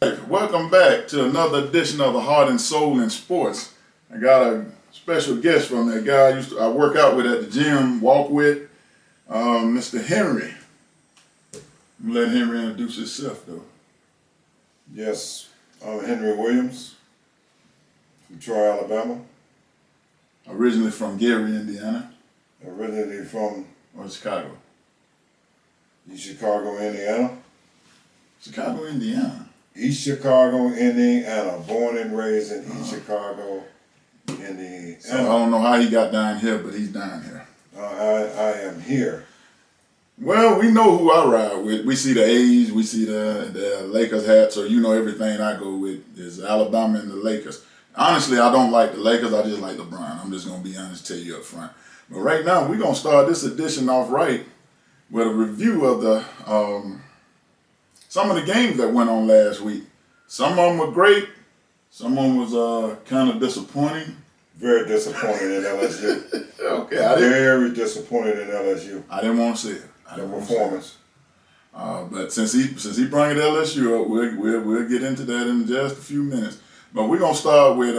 Welcome back to another edition of the Heart and Soul in Sports. I got a special guest from that guy I work out with at the gym, walk with, Mr. Henry. I'm gonna let Henry introduce himself though. Yes, I'm Henry Williams from Troy, Alabama. Originally from Gary, Indiana, Originally from or Chicago. East Chicago, Indiana. Chicago, Indiana. East Chicago, Indiana. Born and raised in East Chicago, Indiana. So I don't know how he got down here, but he's down here. I am here. Well, we know who I ride with. We see the A's, we see the Lakers hat, so you know everything I go with is Alabama and the Lakers. Honestly, I don't like the Lakers, I just like LeBron. I'm just going to be honest, tell you up front. But right now, we're going to start this edition off right with a review of the some of the games that went on last week. Some of them were great, some of them was kind of disappointing. Very disappointed in LSU. Okay, Very disappointed in LSU. I didn't want to say it. The performance. But since he brought it LSU up, we'll get into that in just a few minutes. But we're gonna start with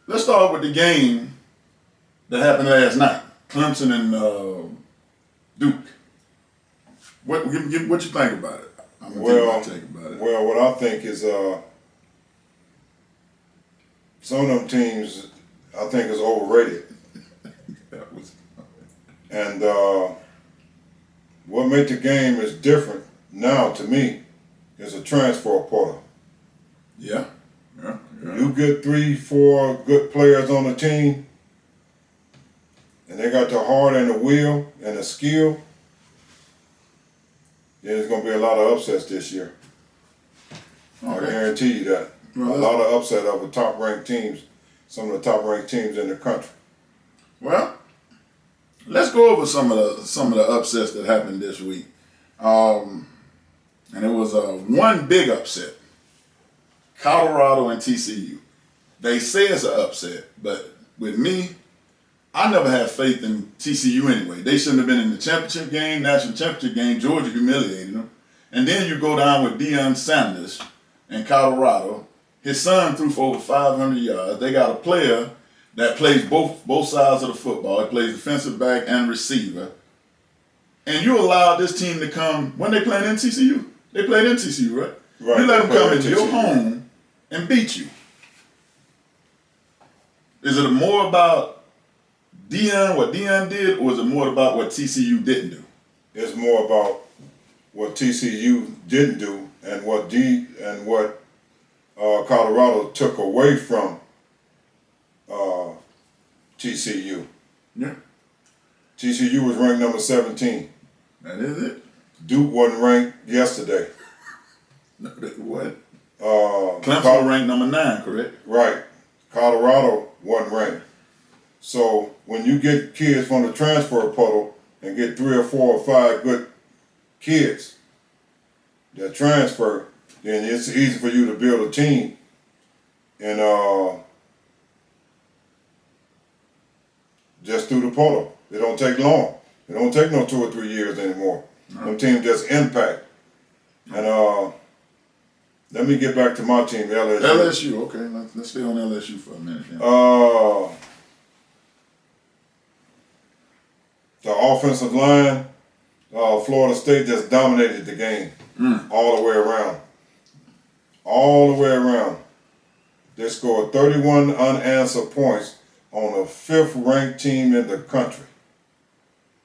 let's start with the game that happened last night, Clemson and Duke. What you think about it? I'm gonna tell you what I think about it. Well, what I think is some of them teams I think is overrated. And what made the game is different now to me is a transfer portal. Yeah. You get 3-4 good players on the team, and they got the heart and the will and the skill, then there's going to be a lot of upsets this year. Okay. I guarantee you that. Well, a lot of upset of the top-ranked teams, some of the top-ranked teams in the country. Well, let's go over some of the upsets that happened this week. And it was one big upset. Colorado and TCU. They say it's an upset, but with me, I never had faith in TCU anyway. They shouldn't have been in the championship game, national championship game. Georgia humiliated them. And then you go down with Deion Sanders in Colorado. His son threw for over 500 yards. They got a player that plays both sides of the football. He plays defensive back and receiver. And you allowed this team to come, when they played in TCU? They played in TCU, right? Right. You let them come into your home and beat you. Is it more about Deion, what Deion did, or is it more about what TCU didn't do? It's more about what TCU didn't do and what Colorado took away from TCU. Yeah. TCU was ranked number 17. That is it. Duke wasn't ranked yesterday. No, what? Clemson ranked number 9, correct? Right. Colorado wasn't ranked. So when you get kids from the transfer portal and get 3 or 4 or 5 good kids that transfer, then it's easy for you to build a team. And just through the portal. It don't take long. It don't take no 2 or 3 years anymore. No. Them teams just impact. And let me get back to my team, LSU. LSU, okay. Let's stay on LSU for a minute. Then. The offensive line, Florida State just dominated the game all the way around. All the way around. They scored 31 unanswered points on the 5th ranked team in the country.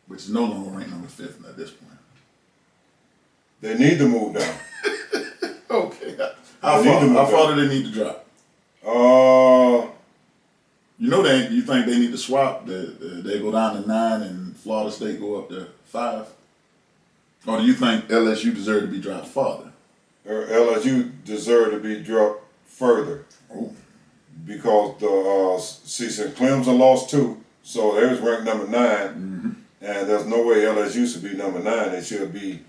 Which is no longer ranked number 5th at this point. They need to move down. Okay. How far do they need to drop? You think they need to swap? They go down to 9 and Florida State go up to 5? Or do you think LSU deserve to be dropped farther? LSU deserve to be dropped further. Oh. Because St. Clemson lost 2, so they was ranked number 9, and there's no way LSU should be number 9. They should be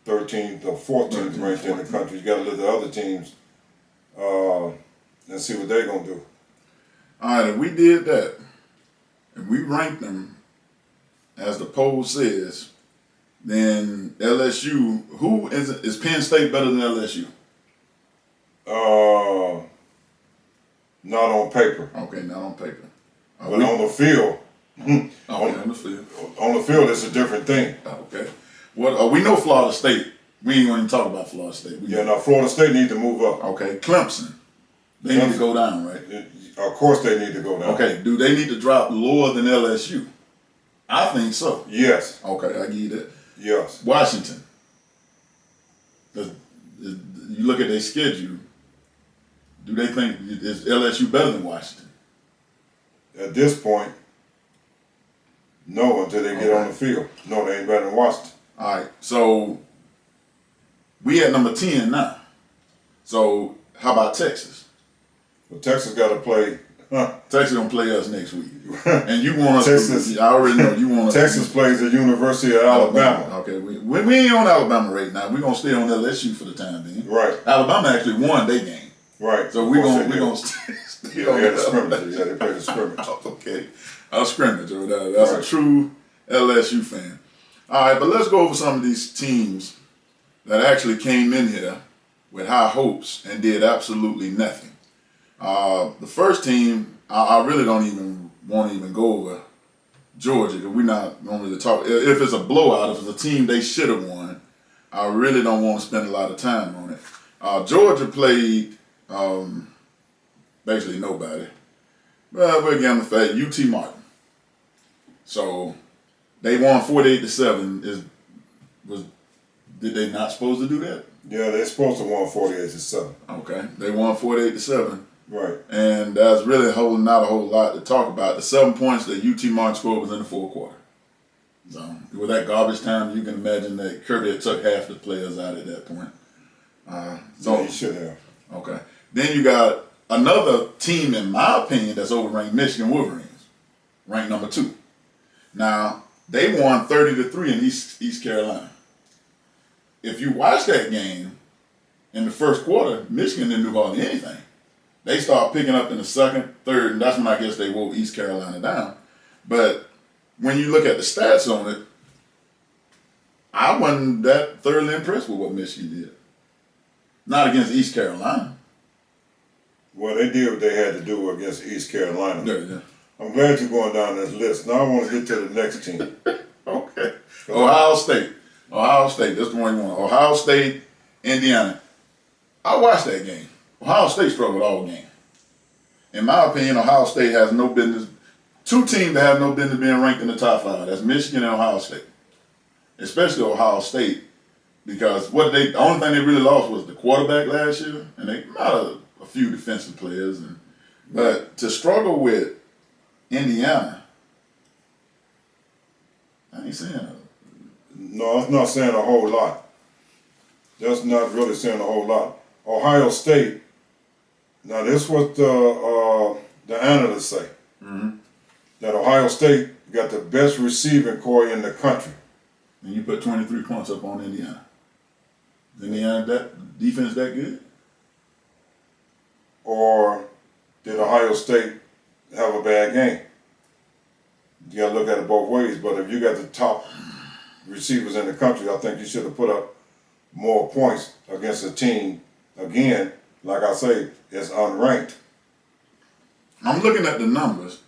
13th or 14th ranked in the country. You got to look at the other teams and see what they're gonna do. All right, if we did that, if we ranked them as the poll says, Then LSU. Who is Penn State better than LSU? Not on paper, Okay, not on paper. but on the field. On the field. On the field, it's a different thing. Okay. What we know Florida State. We ain't going to talk about Florida State. Now Florida State need to move up. Okay, Clemson. They need to go down, right? Of course, they need to go down. Okay, do they need to drop lower than LSU? I think so. Yes. Okay, I give you that. Yes. Washington. You look at their schedule. Do they think is LSU better than Washington? At this point, no, until they get on the field. No, they ain't better than Washington. All right, so we at number 10 now. So how about Texas? Well, Texas got to play. Texas gonna play us next week, and you want us Texas. I already know you want us. Texas plays the University of Alabama. Okay, we ain't on Alabama right now. We're gonna stay on LSU for the time being. Right. Alabama actually won their game. Right. So we're gonna stay on the scrimmage. Yeah, they played the scrimmage. Okay, a scrimmage. That's right. A true LSU fan. All right, but let's go over some of these teams that actually came in here with high hopes and did absolutely nothing. The first team, I really don't want to go over Georgia, because we're not going to really talk. If it's a blowout, if it's a team they should have won, I really don't want to spend a lot of time on it. Georgia played basically nobody. Well, we're getting the fact, UT Martin. So they won 48-7. Did they not supposed to do that? Yeah, they're supposed to win 48-7. Okay, they won 48-7. Right. And that's really not a whole lot to talk about. The 7 points that UT Martin scored was in the fourth quarter. So with that garbage time, you can imagine that Kirby had took half the players out at that point. So he should have. Okay. Then you got another team, in my opinion, that's overranked, Michigan Wolverines, ranked number 2. Now they won 30-3 in East Carolina. If you watch that game in the first quarter, Michigan didn't do hardly anything. They start picking up in the second, third, and that's when I guess they wore East Carolina down. But when you look at the stats on it, I wasn't that thoroughly impressed with what Michigan did. Not against East Carolina. Well, they did what they had to do against East Carolina. Yeah. I'm glad you're going down this list. Now I want to get to the next team. Okay. Ohio State, that's the one you want. Ohio State, Indiana. I watched that game. Ohio State struggled all game. In my opinion, Ohio State has no business. 2 teams that have no business being ranked in the top 5. That's Michigan and Ohio State. Especially Ohio State, because the only thing they really lost was the quarterback last year, and they not a few defensive players. But to struggle with Indiana, I ain't saying that. No, that's not saying a whole lot. That's not really saying a whole lot. Ohio State. Now, this is what the analysts say. Mm-hmm. That Ohio State got the best receiving core in the country. And you put 23 points up on Indiana. Is Indiana that defense that good? Or did Ohio State have a bad game? You got to look at it both ways. But if you got the top receivers in the country, I think you should have put up more points against a team, again, like I say, it's unranked. I'm looking at the numbers.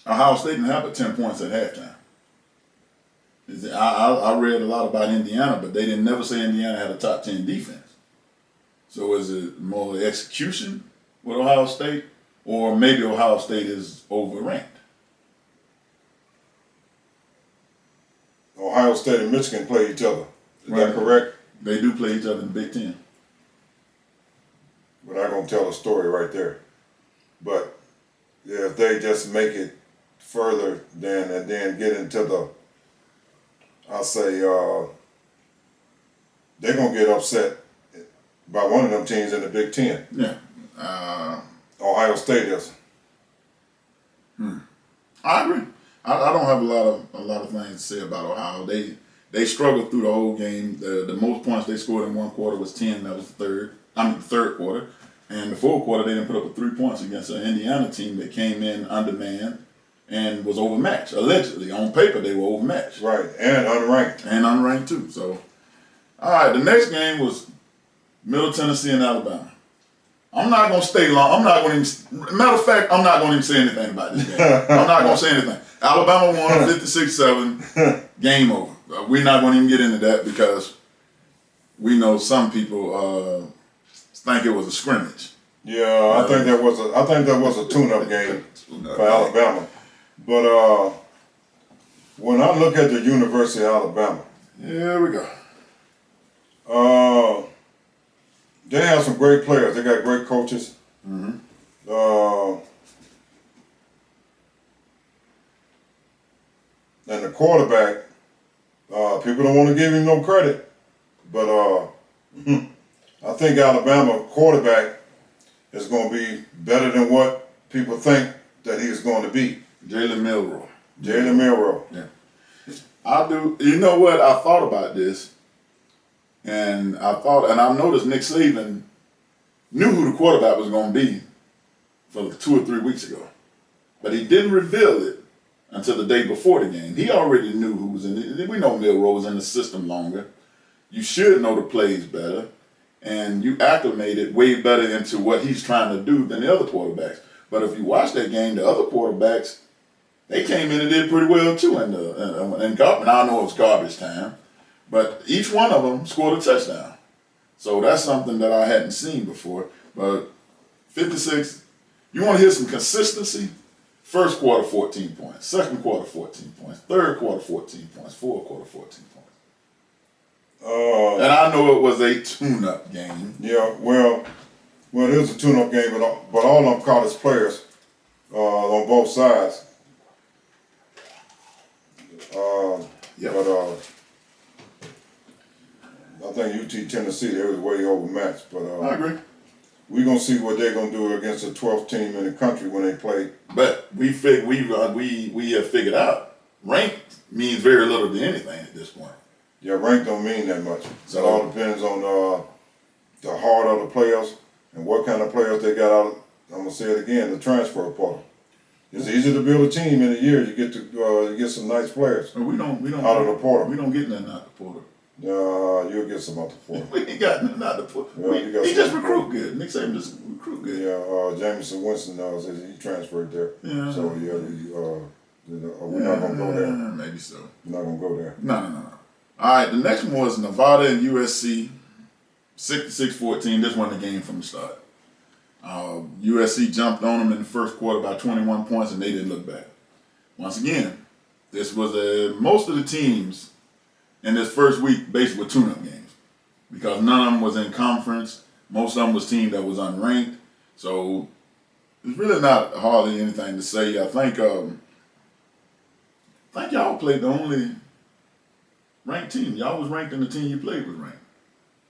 Ohio State didn't have but 10 points at halftime. I read a lot about Indiana, but they didn't never say Indiana had a top 10 defense. So is it more execution with Ohio State, or maybe Ohio State is overranked? Ohio State and Michigan play each other. Is that correct? They do play each other in the Big Ten. But I'm going to tell a story right there. But yeah, if they just make it further and then get into the, I'll say, they're going to get upset by one of them teams in the Big Ten. Yeah. Ohio State is. I agree. I don't have a lot of things to say about Ohio. They struggled through the whole game. The most points they scored in one quarter was 10. That was the third quarter. And the fourth quarter, they didn't put up 3 points against an Indiana team that came in undermanned and was overmatched. Allegedly, on paper, they were overmatched. Right, and unranked. And unranked too. So, all right, the next game was Middle Tennessee and Alabama. I'm not going to stay long. I'm not going to matter of fact, I'm not going to even say anything about this game. I'm not going to say anything. Alabama won 56-7, game over. We're not going to even get into that because we know some people think it was a scrimmage. Yeah, I think that was a tune-up game for Alabama. But when I look at the University of Alabama, here we go. They have some great players. They got great coaches. Mm-hmm. And the quarterback, people don't want to give him no credit, but I think Alabama quarterback is going to be better than what people think that he is going to be. Jalen Milroe. Jalen Milroe. Yeah. I do. You know what? I thought about this, and I noticed Nick Saban knew who the quarterback was going to be for 2 or 3 weeks ago, but he didn't reveal it until the day before the game. He already knew who was in it. We know Milroe was in the system longer. You should know the plays better, and you acclimated way better into what he's trying to do than the other quarterbacks. But if you watch that game, the other quarterbacks, they came in and did pretty well too. And I know it was garbage time, but each one of them scored a touchdown. So that's something that I hadn't seen before. But 56, you want to hear some consistency? First quarter, 14 points. Second quarter, 14 points. Third quarter, 14 points. Fourth quarter, 14 points. And I know it was a tune-up game. Yeah, well, it is a tune-up game, but all of them college players on both sides. Yep. But I think UT Tennessee, they was way overmatched. But I agree. We're gonna see what they're gonna do against the 12th team in the country when they play. But we have figured out ranked means very little to anything at this point. Yeah, rank don't mean that much. So it all depends on the heart of the players and what kind of players they got out. I'm gonna say it again: the transfer portal. It's easy to build a team in a year. You get to get some nice players. We don't out of the portal. We don't get nothing out of the portal. You'll get some out the portal. We ain't got nothing out of the portal. Yeah, he just recruit good. Nick Saban just recruit good. Yeah, Jameson Winston he transferred there. Yeah. So we're not gonna go there. Maybe so. We're not gonna go there. No. All right, the next one was Nevada and USC, 66-14. This won the game from the start. USC jumped on them in the first quarter by 21 points, and they didn't look back. Once again, this was most of the teams in this first week basically were tune-up games because none of them was in conference. Most of them was team that was unranked. So there's really not hardly anything to say. I think y'all played the only ranked team. Y'all was ranked and the team you played was ranked.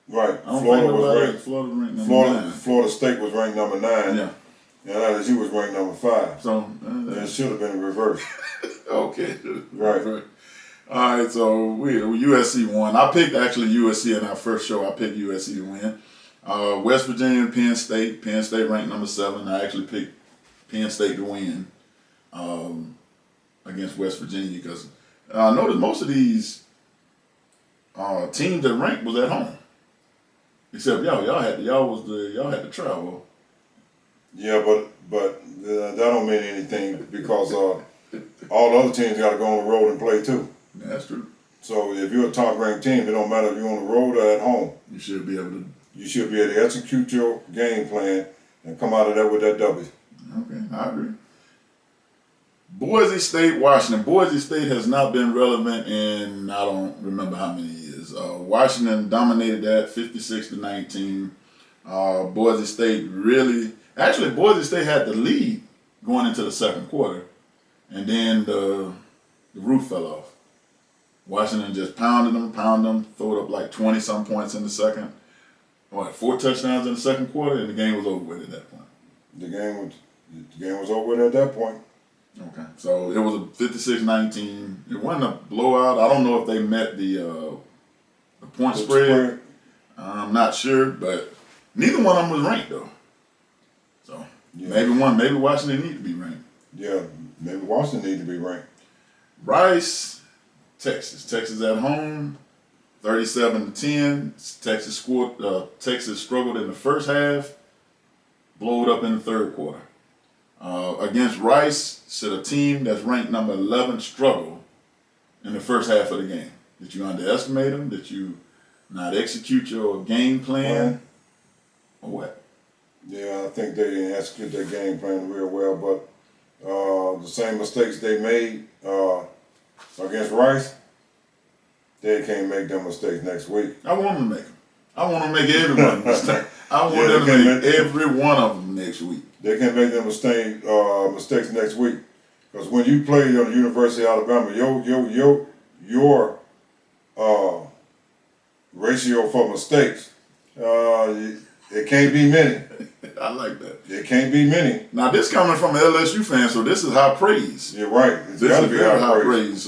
Right. Florida was ranked. Florida ranked number 9. Florida State was ranked number 9. Yeah. And LSU was ranked number 5. So it should have been reversed. Okay. Right. All right. So USC won. I picked actually USC in our first show. I picked USC to win. West Virginia and Penn State. Penn State ranked number 7. I actually picked Penn State to win against West Virginia because I noticed most of these teams that ranked was at home. Except y'all had to travel. Yeah, but that don't mean anything because all the other teams got to go on the road and play too. Yeah, that's true. So if you're a top ranked team, it don't matter if you're on the road or at home. You should be able to. You should be able to execute your game plan and come out of there with that W. Okay, I agree. Boise State, Washington. Boise State has not been relevant in I don't remember how many years. Washington dominated that 56-19. Boise State Boise State had the lead going into the second quarter, and then the roof fell off. Washington just pounded them, threw it up like 20-some points in the second. 4 touchdowns in the second quarter, and the game was over with at that point. The game was over with at that point. Okay, so it was a 56-19. It wasn't a blowout. I don't know if they met the point spread. I'm not sure, but neither one of them was ranked though. So maybe Washington need to be ranked. Yeah, maybe Washington need to be ranked. Rice, Texas. Texas at home, 37-10. Texas scored. Texas struggled in the first half, blew it up in the third quarter. Against Rice, said a team that's ranked number 11 struggled in the first half of the game. Did you underestimate them? Did you not execute your game plan? Or what? Yeah, I think they didn't execute their game plan real well, but the same mistakes they made against Rice, they can't make them mistakes next week. I want them to make them. I want to make everyone mistake. I want them to make every one of them next week. They can't make them mistakes next week. Because when you play on the University of Alabama, your ratio for mistakes, it can't be many. I like that. It can't be many. Now this coming from an LSU fan, so this is high praise. You're right. It's This got to is be very high praise.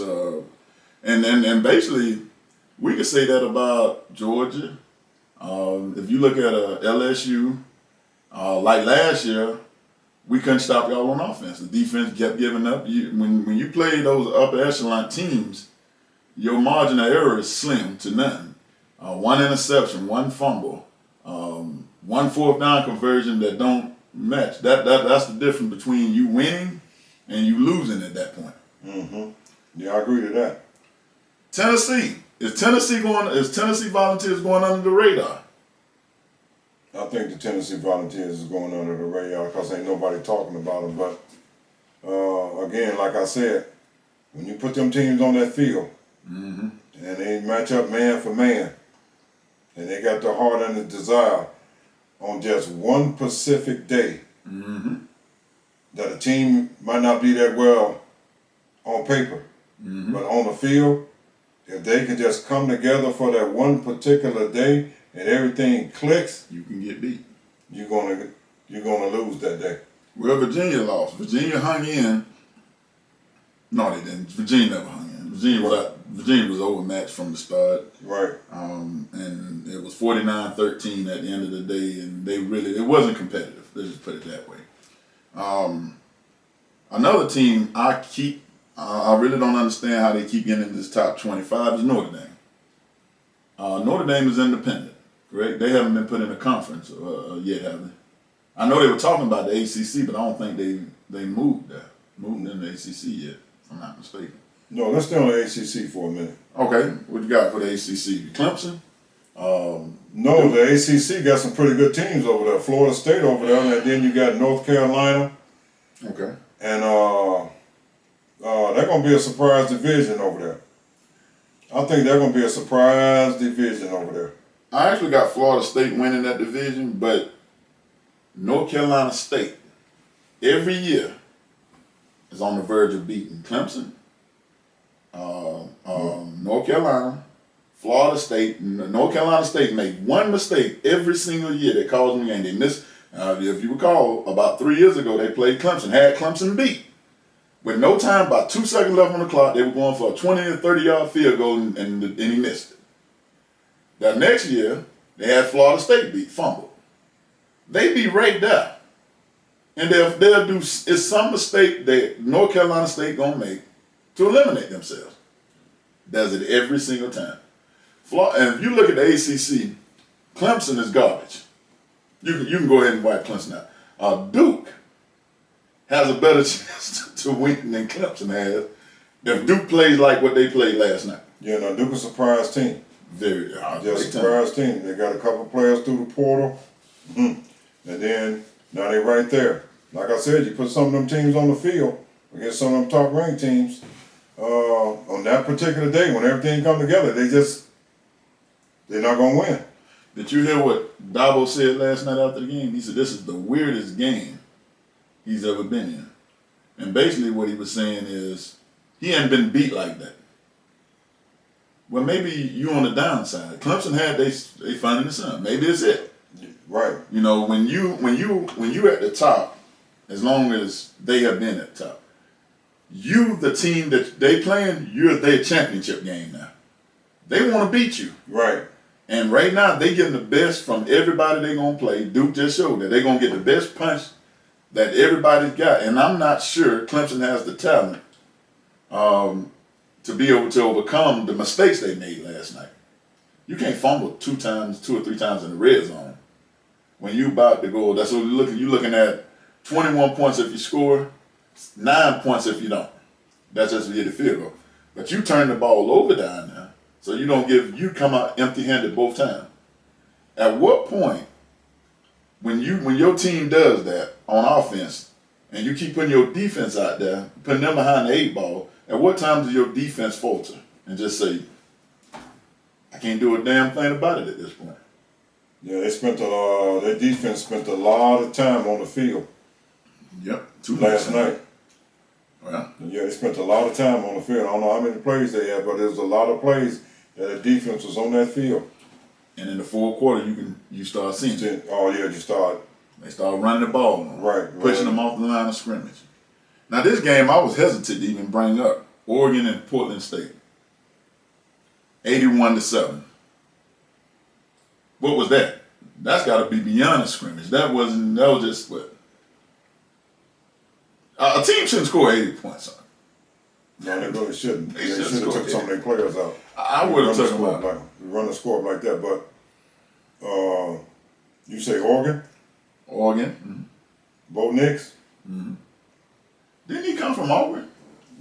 And basically, we could say that about Georgia. If you look at LSU, like last year, we couldn't stop y'all on offense. The defense kept giving up. When you play those upper echelon teams, your margin of error is slim to none. One interception, one fumble, one fourth down conversion that don't match. That's the difference between you winning and you losing at that point. Mm-hmm. Yeah, I agree to that. Tennessee. Is Tennessee Volunteers going under the radar? I think the Tennessee Volunteers is going under the radar because ain't nobody talking about them. But again, like I said, when you put them teams on that field and they match up man for man, and they got the heart and the desire on just one specific day, that a team might not be that well on paper, but on the field, if they can just come together for that one particular day and everything clicks, You can get beat. you're gonna lose that day. Well, Virginia lost. Virginia hung in. No, they didn't. Virginia never hung in. Virginia was overmatched from the start. Right. And it was 49-13 at the end of the day, and it wasn't competitive. Let's just put it that way. Another team I really don't understand how they keep getting into this top 25 is Notre Dame. Notre Dame is independent, correct? They haven't been put in a conference yet, have they? I know they were talking about the ACC, but I don't think they moved in the ACC yet, if I'm not mistaken. No, let's stay on the ACC for a minute. Okay, what you got for the ACC? Clemson? No, the ACC got some pretty good teams over there. Florida State over there, and then you got North Carolina. Okay. And they're going to be a surprise division over there. I think they're going to be a surprise division over there. I actually got Florida State winning that division, but North Carolina State, every year, is on the verge of beating Clemson, North Carolina, Florida State. North Carolina State made one mistake every single year that caused them a game. They missed, if you recall, about 3 years ago, they played Clemson, had Clemson beat. With no time, about 2 seconds left on the clock, they were going for a 20 or 30-yard field goal, and he missed it. That next year, they had Florida State beat, fumbled. They be right there. And they'll do, it's some mistake that North Carolina State gonna make to eliminate themselves. Does it every single time. And if you look at the ACC, Clemson is garbage. You can go ahead and wipe Clemson out. Duke has a better chance to win than Clemson has if Duke plays like what they played last night. Yeah, now Duke is a surprise team. Very Just a surprise team. They got a couple players through the portal, and then now they're right there. Like I said, you put some of them teams on the field against some of them top-ranked teams on that particular day when everything come together. They're not gonna win. Did you hear what Dabo said last night after the game? He said this is the weirdest game he's ever been in. And basically what he was saying is he hadn't been beat like that. Well, maybe you on the downside. Clemson had they finding the sun. Maybe it's it. Right. You know, when you at the top, as long as they have been at the top, you the team that they playing, you're their championship game now. They want to beat you. Right. And right now they getting the best from everybody they gonna play. Duke just showed that they're gonna get the best punch that everybody's got, and I'm not sure Clemson has the talent to be able to overcome the mistakes they made last night. You can't fumble 2 or 3 times in the red zone when you about to go. That's what you're looking. You're looking at 21 points if you score, 9 points if you don't. That's just to get the field goal. But you turn the ball over down there, so you come out empty-handed both times. At what point, when your team does that on offense, and you keep putting your defense out there, putting them behind the 8 ball, at what time does your defense falter and just say, I can't do a damn thing about it at this point? Yeah, their defense spent a lot of time on the field. Yep. Last night. Well, Yeah, they spent a lot of time on the field. I don't know how many plays they had, but there's a lot of plays that the defense was on that field. and in the fourth quarter, you start seeing it. Oh yeah, you start. They start running the ball, pushing them off the line of scrimmage. Now this game, I was hesitant to even bring up Oregon and Portland State. 81-7. What was that? That's got to be beyond a scrimmage. That was just what? A team shouldn't score 80 points on. No, they really shouldn't. They They should should have score, took some of their players out. I would have took them out. Run the score like that, but you say Oregon? Oregon. Bo Nix? Mm-hmm. Didn't he come from Auburn?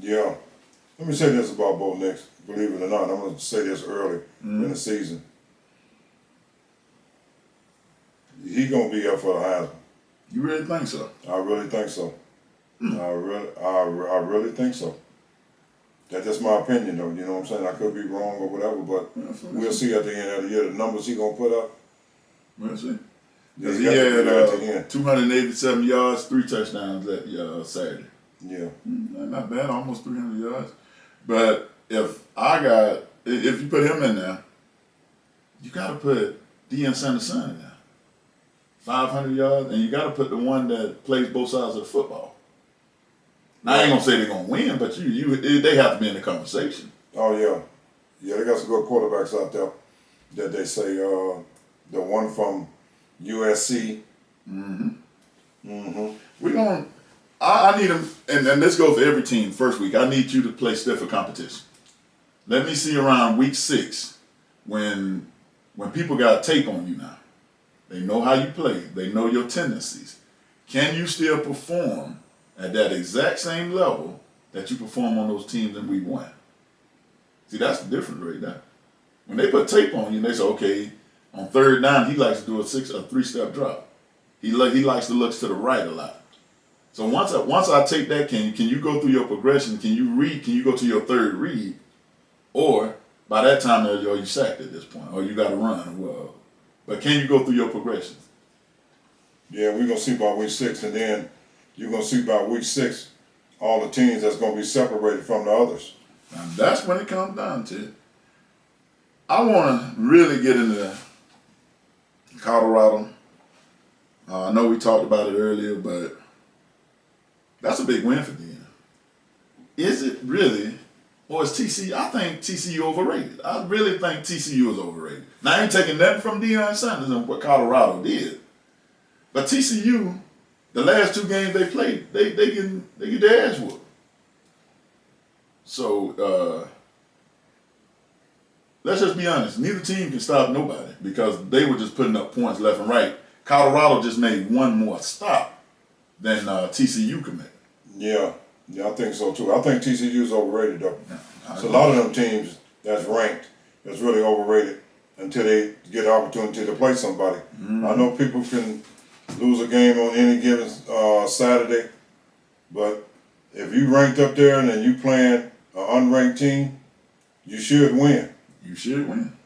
Yeah. Let me say this about Bo Nix. Believe it or not, I'm going to say this early in the season. He going to be up for the Heisman. You really think so? I really think so. I really think so. That's just my opinion, though. You know what I'm saying? I could be wrong or whatever, but we'll see at the end of the year the numbers he gonna put up. We'll see. Yeah, He had 287 yards, 3 touchdowns that Saturday. Yeah. Not bad, almost 300 yards. But if you put him in there, you got to put Deion Sanders' in there. 500 yards, and you got to put the one that plays both sides of the football. Now, I ain't gonna say they're gonna win, but they have to be in the conversation. Oh yeah, yeah. They got some good quarterbacks out there that they say. The one from USC. I need him, and this goes for every team. First week, I need you to play stiffer competition. Let me see around week 6 when people got tape on you now. They know how you play. They know your tendencies. Can you still perform at that exact same level that you perform on those teams in week 1? See, that's the difference right there. When they put tape on you, and they say, okay, on 3rd down, he likes to do a 3-step drop. He likes to look to the right a lot. So once I take that, can you go through your progression? Can you go to your 3rd read? Or by that time, you sacked at this point, or you got to run. Well, but can you go through your progressions? Yeah, we're gonna see by week 6, and then you're gonna see by week 6 all the teams that's gonna be separated from the others. Now that's when it comes down to it. I want to really get into Colorado. I know we talked about it earlier, but that's a big win for them. Is it really, or is TCU? I think TCU overrated. I really think TCU is overrated. Now, I ain't taking nothing from Deion Sanders and what Colorado did, but TCU, the last 2 games they played, they get their ass whooped. So let's just be honest. Neither team can stop nobody because they were just putting up points left and right. Colorado just made one more stop than TCU could make. Yeah, I think so too. I think TCU is overrated though. So a lot of them teams that's ranked that's really overrated until they get the opportunity to play somebody. I know people can lose a game on any given Saturday, but if you ranked up there and then you playing an unranked team, you should win. You should win.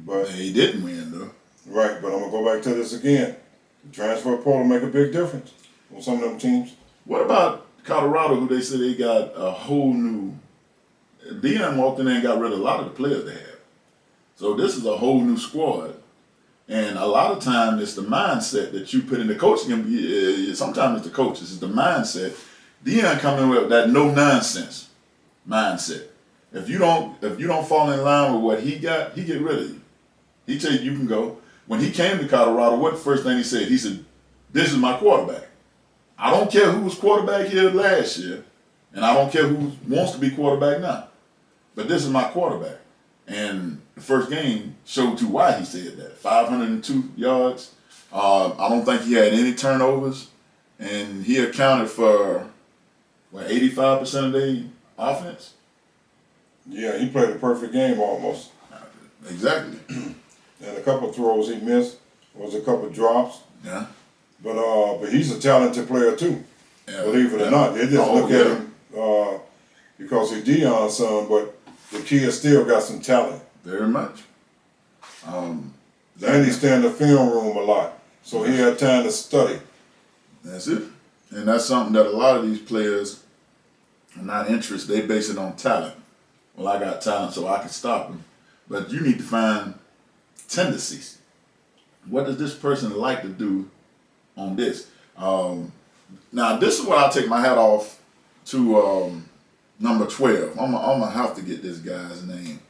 But he didn't win though. Right, but I'm gonna go back to this again. The transfer portal make a big difference on some of them teams. What about Colorado, who they said they got a whole new? Deion walked in there and got rid of a lot of the players they have. So this is a whole new squad, and a lot of times it's the mindset that you put in. The coach can be. Sometimes it's the coaches. It's the mindset. Deion coming with that no nonsense mindset. If you don't fall in line with what he got, he get rid of you. He tell you can go. When he came to Colorado, what the first thing he said? He said, "This is my quarterback." I don't care who was quarterback here last year, and I don't care who wants to be quarterback now. But this is my quarterback. And the first game showed you why he said that. 502 yards. I don't think he had any turnovers. And he accounted for, 85% of the offense? Yeah, he played a perfect game almost. Exactly. And a couple of throws he missed was a couple of drops. Yeah. But he's a talented player too. Yeah. Believe it or not, they just look at him because he's Deion's son, but the kid still got some talent. Very much. And he stay in the film room a lot, so he had time to study. That's it. And that's something that a lot of these players are not interested. They base it on talent. Well, I got talent, so I can stop him. But you need to find tendencies. What does this person like to do on this? Now, this is where I take my hat off to number 12. I'm gonna have to get this guy's name.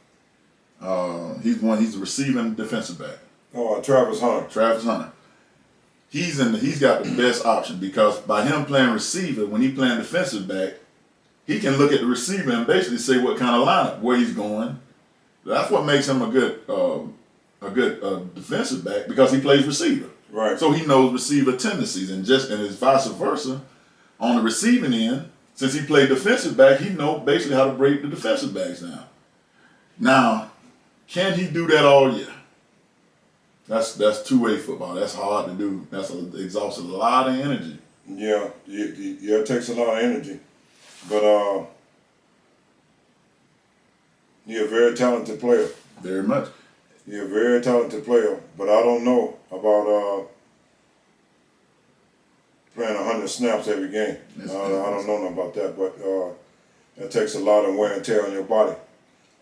He's the receiving defensive back. Oh, Travis Hunter. Travis Hunter. He's got the best option because by him playing receiver, when he playing defensive back, he can look at the receiver and basically say what kind of lineup, where he's going. That's what makes him a good defensive back because he plays receiver. Right. So he knows receiver tendencies and it's vice versa on the receiving end. Since he played defensive back, he knows basically how to break the defensive backs down. Now, can he do that all year? That's two-way football. That's hard to do. That's exhausts a lot of energy. Yeah, it takes a lot of energy. But he's a very talented player. Very much. He's a very talented player. But I don't know about playing 100 snaps every game. I don't know nothing about that. But it takes a lot of wear and tear on your body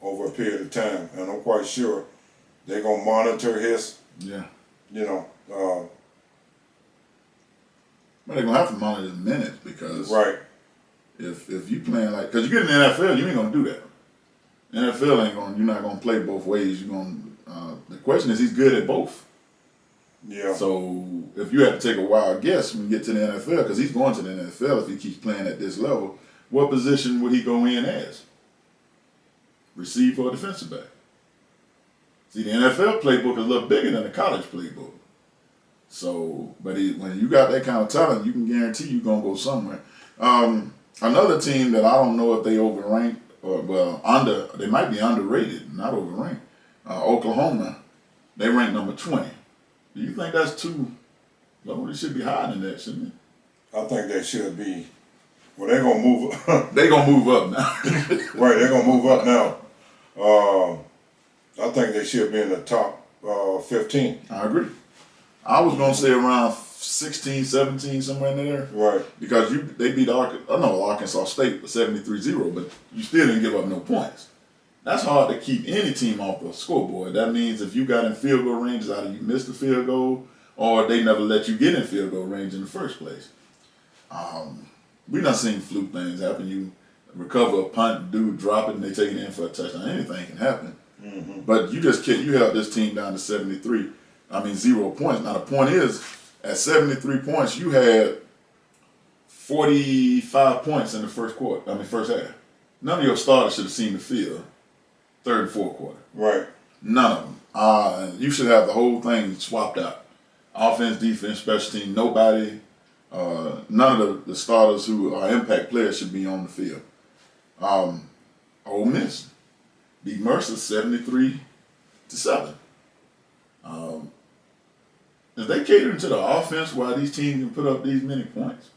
over a period of time. And I'm quite sure they're going to monitor his. Yeah. Well, they're gonna have to monitor the minutes because right. If you playing like, because you get in the NFL, you ain't gonna do that. NFL you're not gonna play both ways. You're gonna. The question is, he's good at both. Yeah. So if you had to take a wild guess when you get to the NFL, because he's going to the NFL if he keeps playing at this level, what position would he go in as? Receiver or defensive back? See, the NFL playbook is a little bigger than the college playbook. So, but when you got that kind of talent, you can guarantee you're going to go somewhere. Another team that I don't know if they overranked, they might be underrated, not overranked. Oklahoma, they ranked number 20. Do you think that's too low? They should be higher than that, shouldn't they? I think they should be. Well, they're going to move up. They're going to move up now. Right, they're going to move up now. I think they should be in the top 15. I agree. I was going to say around 16, 17, somewhere in there. Right. Because they beat Arkansas State 73-0, but you still didn't give up no points. That's hard to keep any team off the scoreboard. That means if you got in field goal range, either you missed the field goal or they never let you get in field goal range in the first place. We've not seen fluke things happen. You recover a punt, dude drop it, and they take it in for a touchdown. Anything can happen. Mm-hmm. But you held this team down to 73. 0 points. Now the point is, at 73 points, you had 45 points in the first half. None of your starters should have seen the field, third and fourth quarter. Right. None of them. You should have the whole thing swapped out. Offense, defense, special team, nobody, none of the starters who are impact players should be on the field. Ole Miss beat Mercer 73-7. Is they catering to the offense while these teams can put up these many points?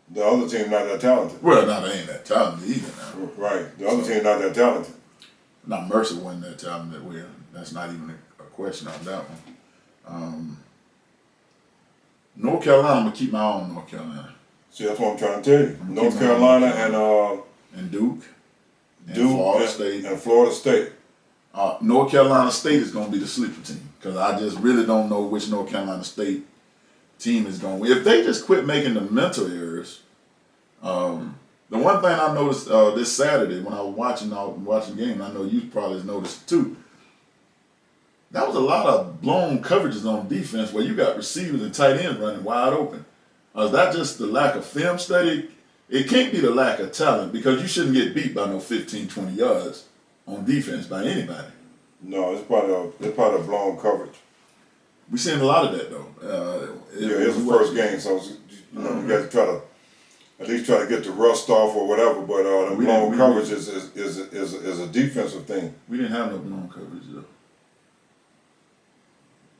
The other team not that talented. Well, no, they ain't that talented either now. Right. The other team not that talented. Now, Mercer wasn't that talented. Well, that's not even a question on that one. North Carolina, I'm going to keep my eye on North Carolina. See, that's what I'm trying to tell you. North Carolina and Duke. And Florida State. North Carolina State is going to be the sleeper team because I just really don't know which North Carolina State team is going to win. If they just quit making the mental errors, the one thing I noticed this Saturday when I was watching the game, I know you probably noticed too, That was a lot of blown coverages on defense where you got receivers and tight ends running wide open. Is that just the lack of film study? It can't be the lack of talent because you shouldn't get beat by no 15, 20 yards on defense by anybody. No, it's part of blown coverage. We're seeing a lot of that though. It's the first game, so you got to try to at least try to get the rust off or whatever. But the blown coverage is a defensive thing. We didn't have no blown coverage though.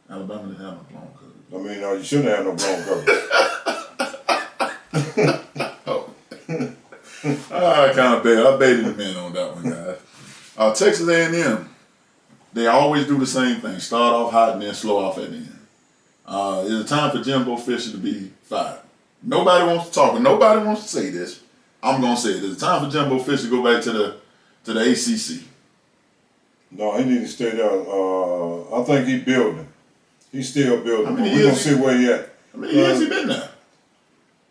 Alabama didn't have no blown coverage. I mean, you shouldn't have no blown coverage. I kind of I baited the man on that one, guys. Texas A&M, they always do the same thing. Start off hot and then slow off at the end. It's time for Jimbo Fisher to be fired. Nobody wants to talk, and nobody wants to say this. I'm going to say it. It's time for Jimbo Fisher to go back to the ACC. No, he needs to stay there. I think he's building. He's still building. We're going to see where he at. How many years he been there?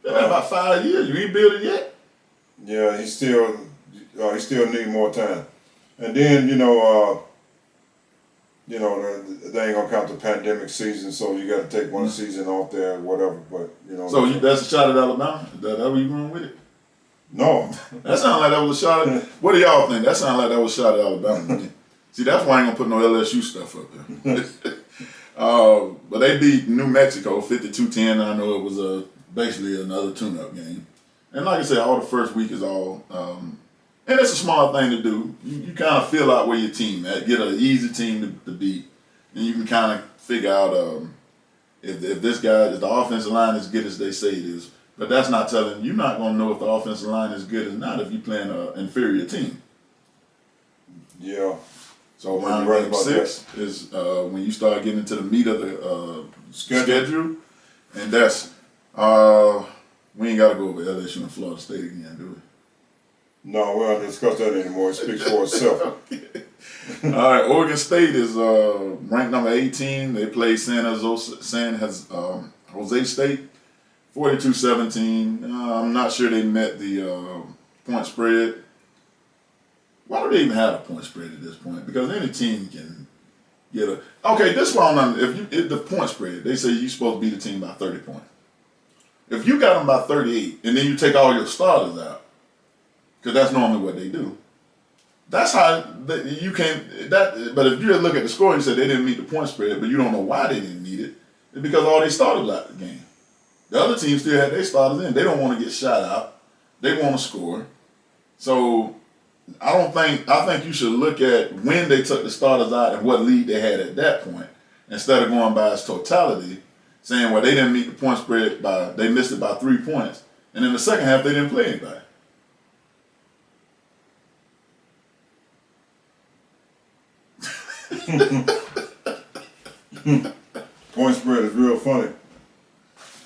Been there about 5 years. You ain't built it yet? Yeah, he still need more time. And then, they ain't gonna count the pandemic season, so you got to take one season off there, or whatever. But So that's a shot at Alabama. Is that where you going with it? No, that sounds like that was a shot at. What do y'all think? That sounds like that was a shot at Alabama. See, that's why I ain't gonna put no LSU stuff up there. But they beat New Mexico 52-10. I know it was basically another tune-up game. And like I said, all the first week is all, and it's a smart thing to do. You kind of feel out where your team at, get an easy team to beat, and you can kind of figure out if the offensive line is as good as they say it is. But that's not telling you're not going to know if the offensive line is good or not if you're playing an inferior team. Yeah. So around game 6 is when you start getting into the meat of the schedule, and that's we ain't got to go over LSU and Florida State again, do we? No, we don't discuss that anymore. It speaks for itself. All right, Oregon State is ranked number 18. They play San Jose State, 42-17. I'm not sure they met the point spread. Why do they even have a point spread at this point? Because any team can get a. Okay, this one, if the point spread, they say you're supposed to beat the team by 30 points. If you got them by 38 and then you take all your starters out, because that's normally what they do, that's how you can't. But if you look at the score and say they didn't meet the point spread, but you don't know why they didn't meet it, it's because all they started out the game. The other team still had their starters in. They don't want to get shot out. They want to score. So I think you should look at when they took the starters out and what lead they had at that point, instead of going by its totality, saying, well, they didn't meet the point spread they missed it by 3 points. And in the second half, they didn't play anybody. Point spread is real funny.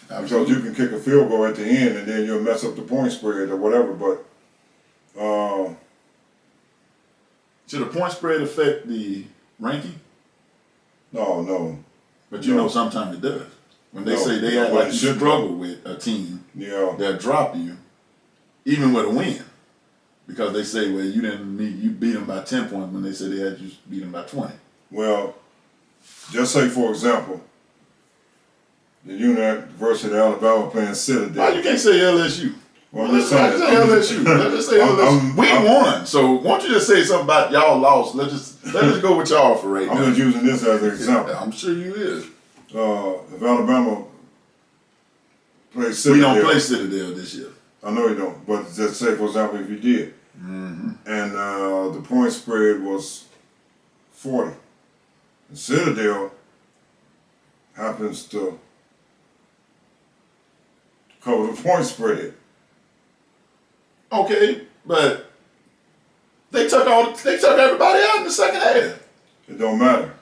Because you can kick a field goal at the end and then you'll mess up the point spread or whatever, but should the point spread affect the ranking? No. But you know sometimes it does. When they say they act like you struggle with a team, they'll drop you, even with a win. Because they say, well, you beat them by 10 points when they say they had you beat them by 20. Well, just say, for example, the University of Alabama playing Citadel. Why you can't say LSU? Well, let's say LSU. Let's just say LSU. We won, so why don't you just say something about y'all lost? Let's just go with y'all for right now. I'm just using this as an example. I'm sure you is. If Alabama plays Citadel, we don't play Citadel this year. I know you don't, but just say, for example, if you did, and the point spread was 40, and Citadel happens to cover the point spread. Okay, but they took everybody out in the second half. It don't matter.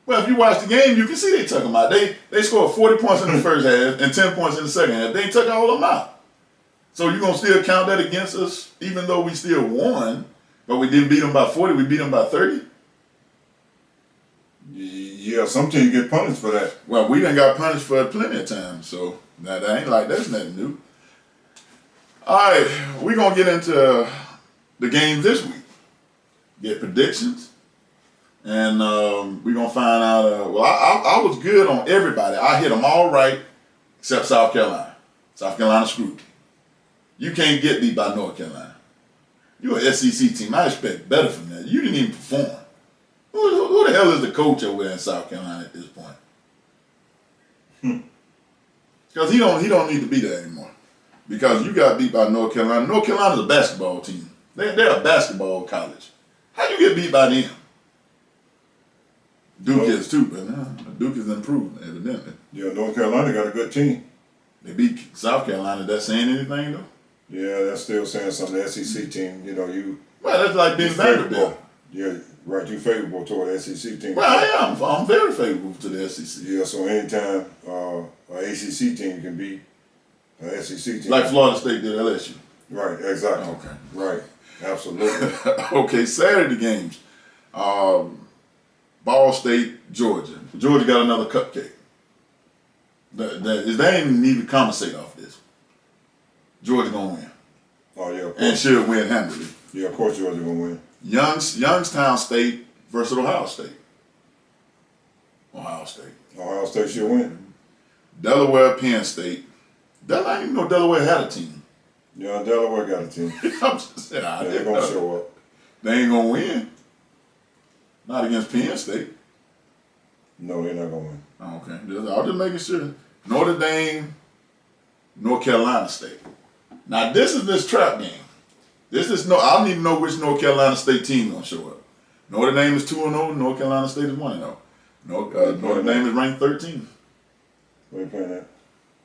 Well, if you watch the game, you can see they took them out. They scored 40 points in the first half and 10 points in the second half. They took all of them out. So you're going to still count that against us, even though we still won, but we didn't beat them by 40, we beat them by 30? Yeah, some teams get punished for that. Well, we done got punished for it plenty of times, so that ain't like that's nothing new. All right, we're going to get into the game this week. Get predictions. And we're going to find out. Well, I was good on everybody. I hit them all right except South Carolina. South Carolina screwed me. You can't get beat by North Carolina. You're an SEC team. I expect better from that. You didn't even perform. Who the hell is the coach over there in South Carolina at this point? Because he don't need to be there anymore. Because you got beat by North Carolina. North Carolina's a basketball team. They're a basketball college. How you get beat by them? Duke is too, but Duke is improved, evidently. Yeah, North Carolina got a good team. They beat South Carolina. That saying anything though? Yeah, that's still saying something. The SEC team, Well, that's like being Vanderbilt. Yeah, right. You favorable toward the SEC team. Well, I am. I'm very favorable to the SEC. Yeah, so anytime an ACC team can beat an SEC team. Like Florida State did LSU. Right, exactly. Okay. Right, absolutely. Okay, Saturday games. Ball State, Georgia. Georgia got another cupcake. They ain't even need to compensate off this. Georgia gonna win. Oh, yeah. And should win handily. Yeah, of course Georgia gonna win. Youngstown State versus Ohio State. Ohio State should win. Delaware, Penn State. I didn't even know Delaware had a team. Yeah, Delaware got a team. I'm just saying, They're gonna show up. They ain't gonna win. Not against Penn State. No, they're not gonna win. Okay, I'm just making sure. Notre Dame, North Carolina State. Now this trap game. I need to know which North Carolina State team gonna show up. Notre Dame is 2-0. North Carolina State is 1-0. Notre Dame is ranked 13. Where you playing at?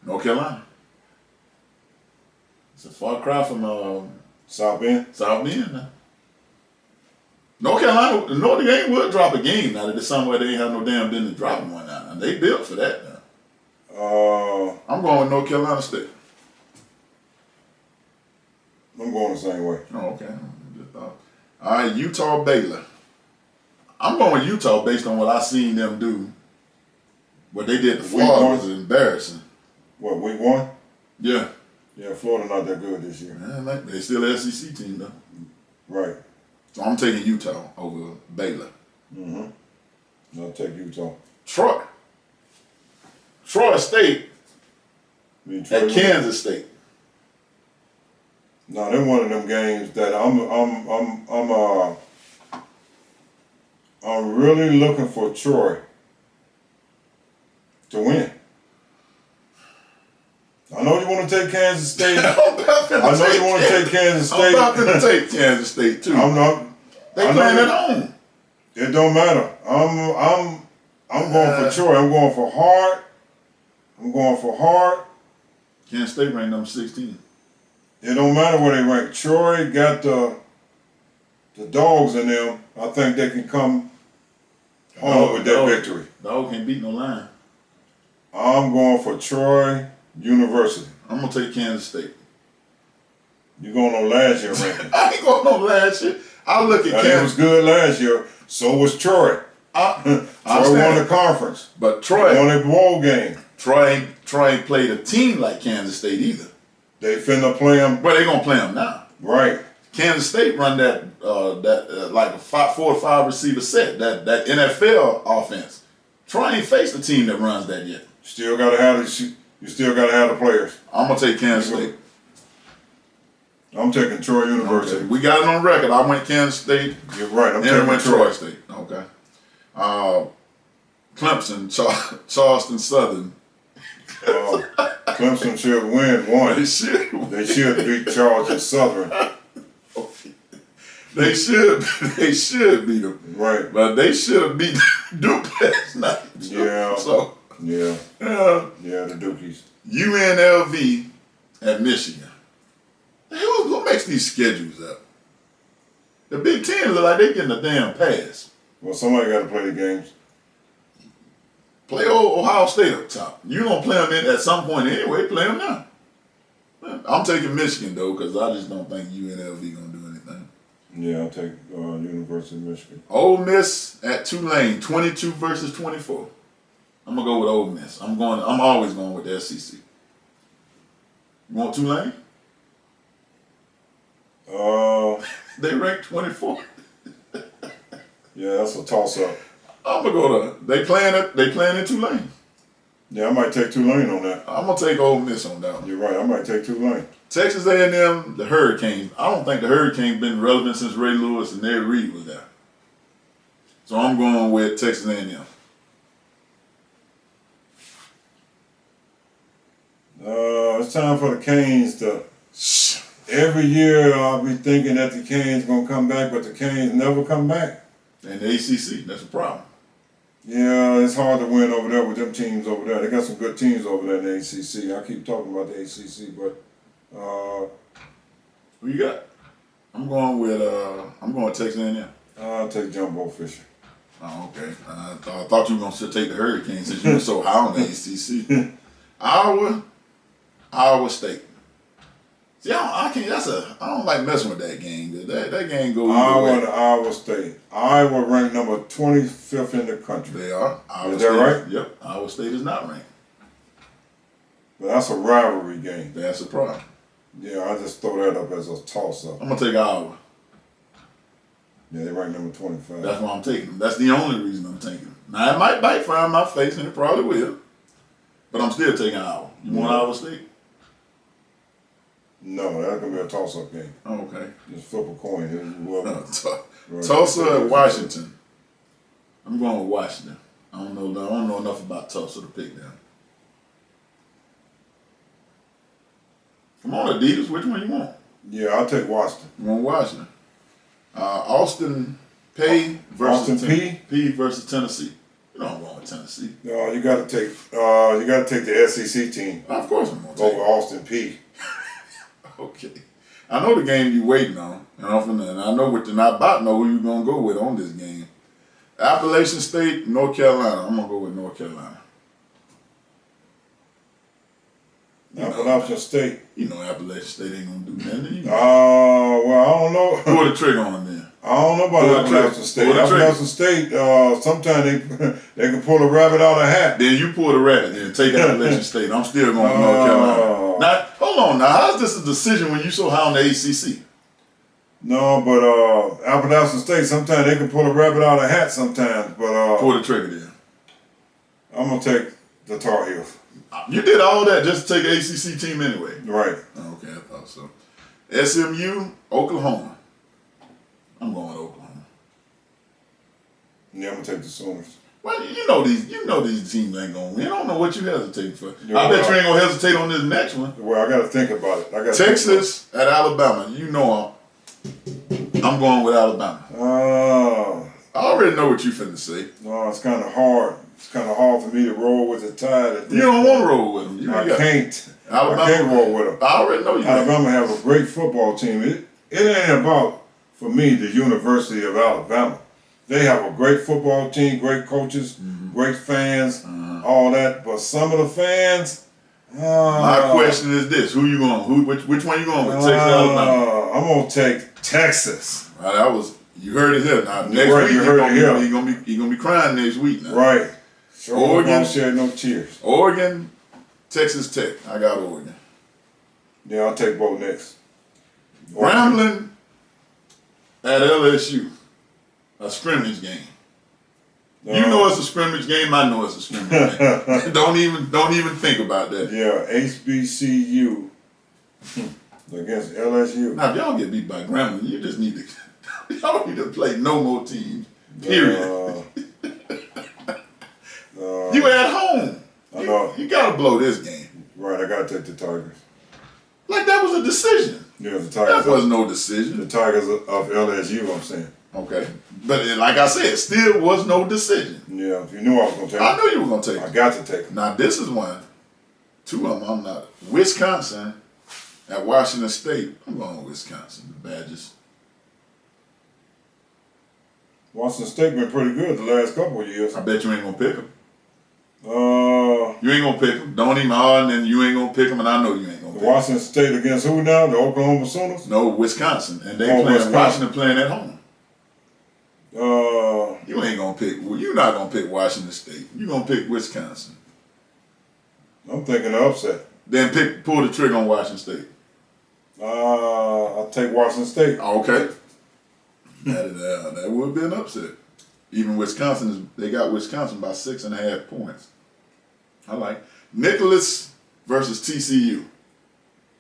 North Carolina. It's a far cry from South Bend. South Bend now. North Carolina, Notre Dame would drop a game now that it's somewhere they ain't have no damn business dropping one now. And they built for that now. I'm going with North Carolina State. I'm going the same way. Oh, okay. Just thought. All right, Utah Baylor. I'm going with Utah based on what I seen them do. What they did to Florida was embarrassing. What, week 1? Yeah. Yeah, Florida not that good this year. Yeah, they still an SEC team though. Right. So I'm taking Utah over Baylor. Mm-hmm. I'll take Utah. Troy State at Kansas State. No, they're one of them games that I'm really looking for Troy to win. I know you want to take Kansas State. I know you want to take Kansas State. I'm about to take Kansas State too. I'm not. They playing at home. It don't matter. I'm going for Troy. I'm going for Hart. Kansas State ranked number 16. It don't matter where they rank. Troy got the dogs in them. I think they can come home with that victory. Dog can't beat no line. I'm going for Troy University. I'm gonna take Kansas State. You going on last year ranking? I ain't going on last year. I look at Kansas. It was good last year. So was Troy. Troy won the conference. But Troy won a bowl game. Troy ain't played a team like Kansas State either. They finna play them. Well, they gonna play them now. Right. Kansas State run that like a 4 or 5 receiver set. That NFL offense. Troy ain't faced a team that runs that yet. You still gotta have the players. I'm gonna take Kansas State. I'm taking Troy University. Okay. We got it on record. I went Kansas State. You're right. I'm and taking Troy State. Okay. Clemson, Charleston Southern. Clemson should win one. They should beat Charleston Southern. They should beat them. Right. But they should have beat Duke last night. Yeah. So. Yeah. The Dukies. UNLV at Michigan. Who makes these schedules up? The Big Ten look like they getting a damn pass. Well, somebody got to play the games. Play Ohio State up top. You don't play them at some point anyway. Play them now. I'm taking Michigan though because I just don't think UNLV gonna do anything. Yeah, I'll take University of Michigan. Ole Miss at Tulane, 22 versus 24. I'm gonna go with Ole Miss. I'm always going with the SEC. You want Tulane? Uh, They ranked 24. Yeah, that's a toss up. I'm gonna go to. They playing in Tulane. Yeah, I might take Tulane on that. I'm gonna take Ole Miss on that one. You're right. I might take Tulane. Texas A&M, the Hurricanes. I don't think the Hurricanes been relevant since Ray Lewis and Ned Reed was there. So I'm going with Texas A&M. It's time for the Canes to. Every year I'll be thinking that the Canes gonna come back, but the Canes never come back. And the ACC, that's a problem. Yeah, it's hard to win over there with them teams over there. They got some good teams over there in the ACC. I keep talking about the ACC, but Who you got? I'm going with Texas A&M. I'll take Jumbo Fisher. Oh, okay. I thought you were gonna take the Hurricanes since you were so high on the ACC. Iowa State. See, I don't like messing with that game. That game goes either way. Iowa State. Iowa ranked number 25th in the country. They are. Iowa Is that State, right? Yep. Iowa State is not ranked. But that's a rivalry game. That's a problem. Yeah, I just throw that up as a toss-up. I'm gonna take Iowa. Yeah, they ranked number 25. That's why I'm taking them. That's the only reason I'm taking them. Now it might backfire in my face, and it probably will. But I'm still taking Iowa. You want Iowa State? No, that's gonna be a toss-up game. Oh, okay. Just flip a coin. Whoever. Tulsa at Washington. I'm going with Washington. I don't know enough about Tulsa to pick them. Come on, Adidas. Which one you want? Yeah, I'll take Washington. You want Washington? Austin Peay versus Austin Peay? Peay versus Tennessee. You know I'm going with Tennessee. No, you got to take the SEC team Of course I'm going to over take Austin Peay. Okay. I know the game you waiting on, and I know and I about know who you're going to go with on this game. Appalachian State, North Carolina. I'm going to go with North Carolina. Appalachian State. You know Appalachian State ain't going to do nothing. Well, I don't know. Pull the trigger on them then. I don't know about Appalachian State. Appalachian State, sometimes they can pull a rabbit out of a hat. Then you pull the rabbit and take Appalachian State. I'm still going with North Carolina. Now, hold on. Now, how's this a decision when you so high on the ACC? No, but Appalachian State, sometimes they can pull a rabbit out of a hat sometimes. But Pull the trigger then. I'm going to take the Tar Heels. You did all that just to take an ACC team anyway. Right. Okay, I thought so. SMU, Oklahoma. I'm going with Oklahoma. Yeah, I'm going to take the Sooners. Well, you know these teams ain't gonna win. I don't know what you hesitate for. Yeah, I bet you ain't gonna hesitate on this next one. Well, I got to think about it. Texas at Alabama. You know I'm going with Alabama. I already know what you finna say. No, it's kind of hard. It's kind of hard for me to roll with the Tide. You don't want to roll with them. I can't. Alabama, I can't roll with them. I already know you. Alabama have a great football team. It ain't about, for me, the University of Alabama. They have a great football team, great coaches, great fans, all that. But some of the fans. My question is this: Who you going? Which one you going with? Texas, Alabama. I'm gonna take Texas. You heard it here. Now next week you're gonna be crying next week now. Right. Sure. Oregon, don't shed no tears. Oregon, Texas Tech. I got Oregon. Yeah, I'll take both next. Grambling at LSU. A scrimmage game. You know it's a scrimmage game. I know it's a scrimmage game. Don't even think about that. Yeah, HBCU against LSU. Now, if y'all get beat by Grambling, you just need to play no more teams. Period. You at home. I know. You gotta blow this game. Right, I gotta take the Tigers. Like that was a decision. Yeah, the Tigers. That was no decision. The Tigers of LSU, I'm saying. Okay. But like I said, still was no decision. Yeah, if you knew I was going to take I knew you were going to take I it. got to take it. Now, this is one. Two of them I'm not. Wisconsin at Washington State. I'm going with Wisconsin, the Badgers. Washington State been pretty good the last couple of years. I bet you ain't going to pick them. You ain't going to pick them. Don't even hard, and you ain't going to pick them, and I know you ain't going to pick them. Washington State against who now? The Oklahoma Sooners? No, Wisconsin. And they playing Washington playing at home. You ain't gonna pick. Well, you're not gonna pick Washington State. You're gonna pick Wisconsin. I'm thinking the upset. Then pull the trigger on Washington State. I'll take Washington State. Okay. That would be an upset. Even they got Wisconsin by 6.5 points. I like Nicholas versus TCU.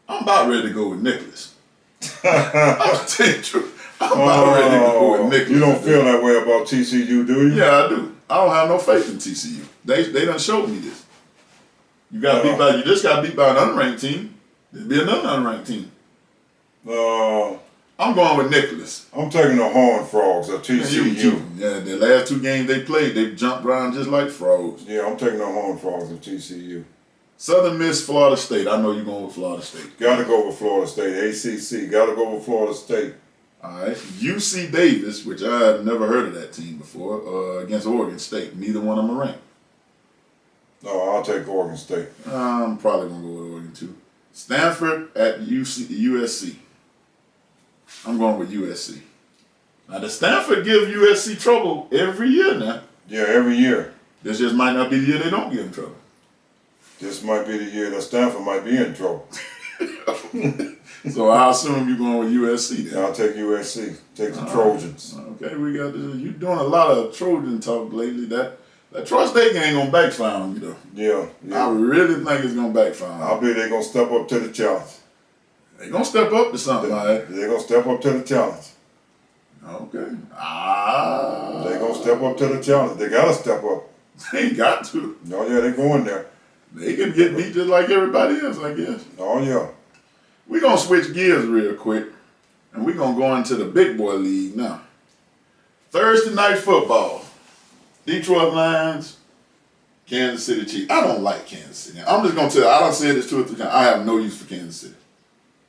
I'm about ready to go with Nicholas. I'll tell you the truth. I'm about ready to go with Nicholas. You don't feel that way about TCU, do you? Yeah, I do. I don't have no faith in TCU. They done showed me this. You just got beat by an unranked team. There'll be another unranked team. I'm going with Nicholas. I'm taking the Horned Frogs of TCU. Yeah, the last 2 games they played, they jumped around just like frogs. Yeah, I'm taking the Horned Frogs of TCU. Southern Miss, Florida State. I know you're going with Florida State. Got to go with Florida State. ACC. Got to go with Florida State. All right. UC Davis, which I have never heard of that team before, against Oregon State. Neither one of them are ranked. No, I'll take Oregon State. I'm probably going to go with Oregon too. Stanford at USC. I'm going with USC. Now, the Stanford give USC trouble every year now. Yeah, every year. This just might not be the year they don't give them trouble. This might be the year that Stanford might be in trouble. So I assume you're going with USC then. Yeah, I'll take USC. Take the Trojans. Okay, we got this. You're doing a lot of Trojan talk lately. That Troy State game gonna backfire on you though. Yeah. I really think it's gonna backfire. I believe they're gonna step up to the challenge. They're gonna step up to something like that. They're gonna step up to the challenge. Okay. They're gonna step up to the challenge. They gotta step up. They got to. Oh yeah, they're going there. They can get beat just like everybody else, I guess. Oh yeah. We're gonna switch gears real quick, and we're gonna go into the big boy league now. Thursday night football. Detroit Lions, Kansas City Chiefs. I don't like Kansas City. I'm just gonna tell you, I done said this 2 or 3 times. I have no use for Kansas City.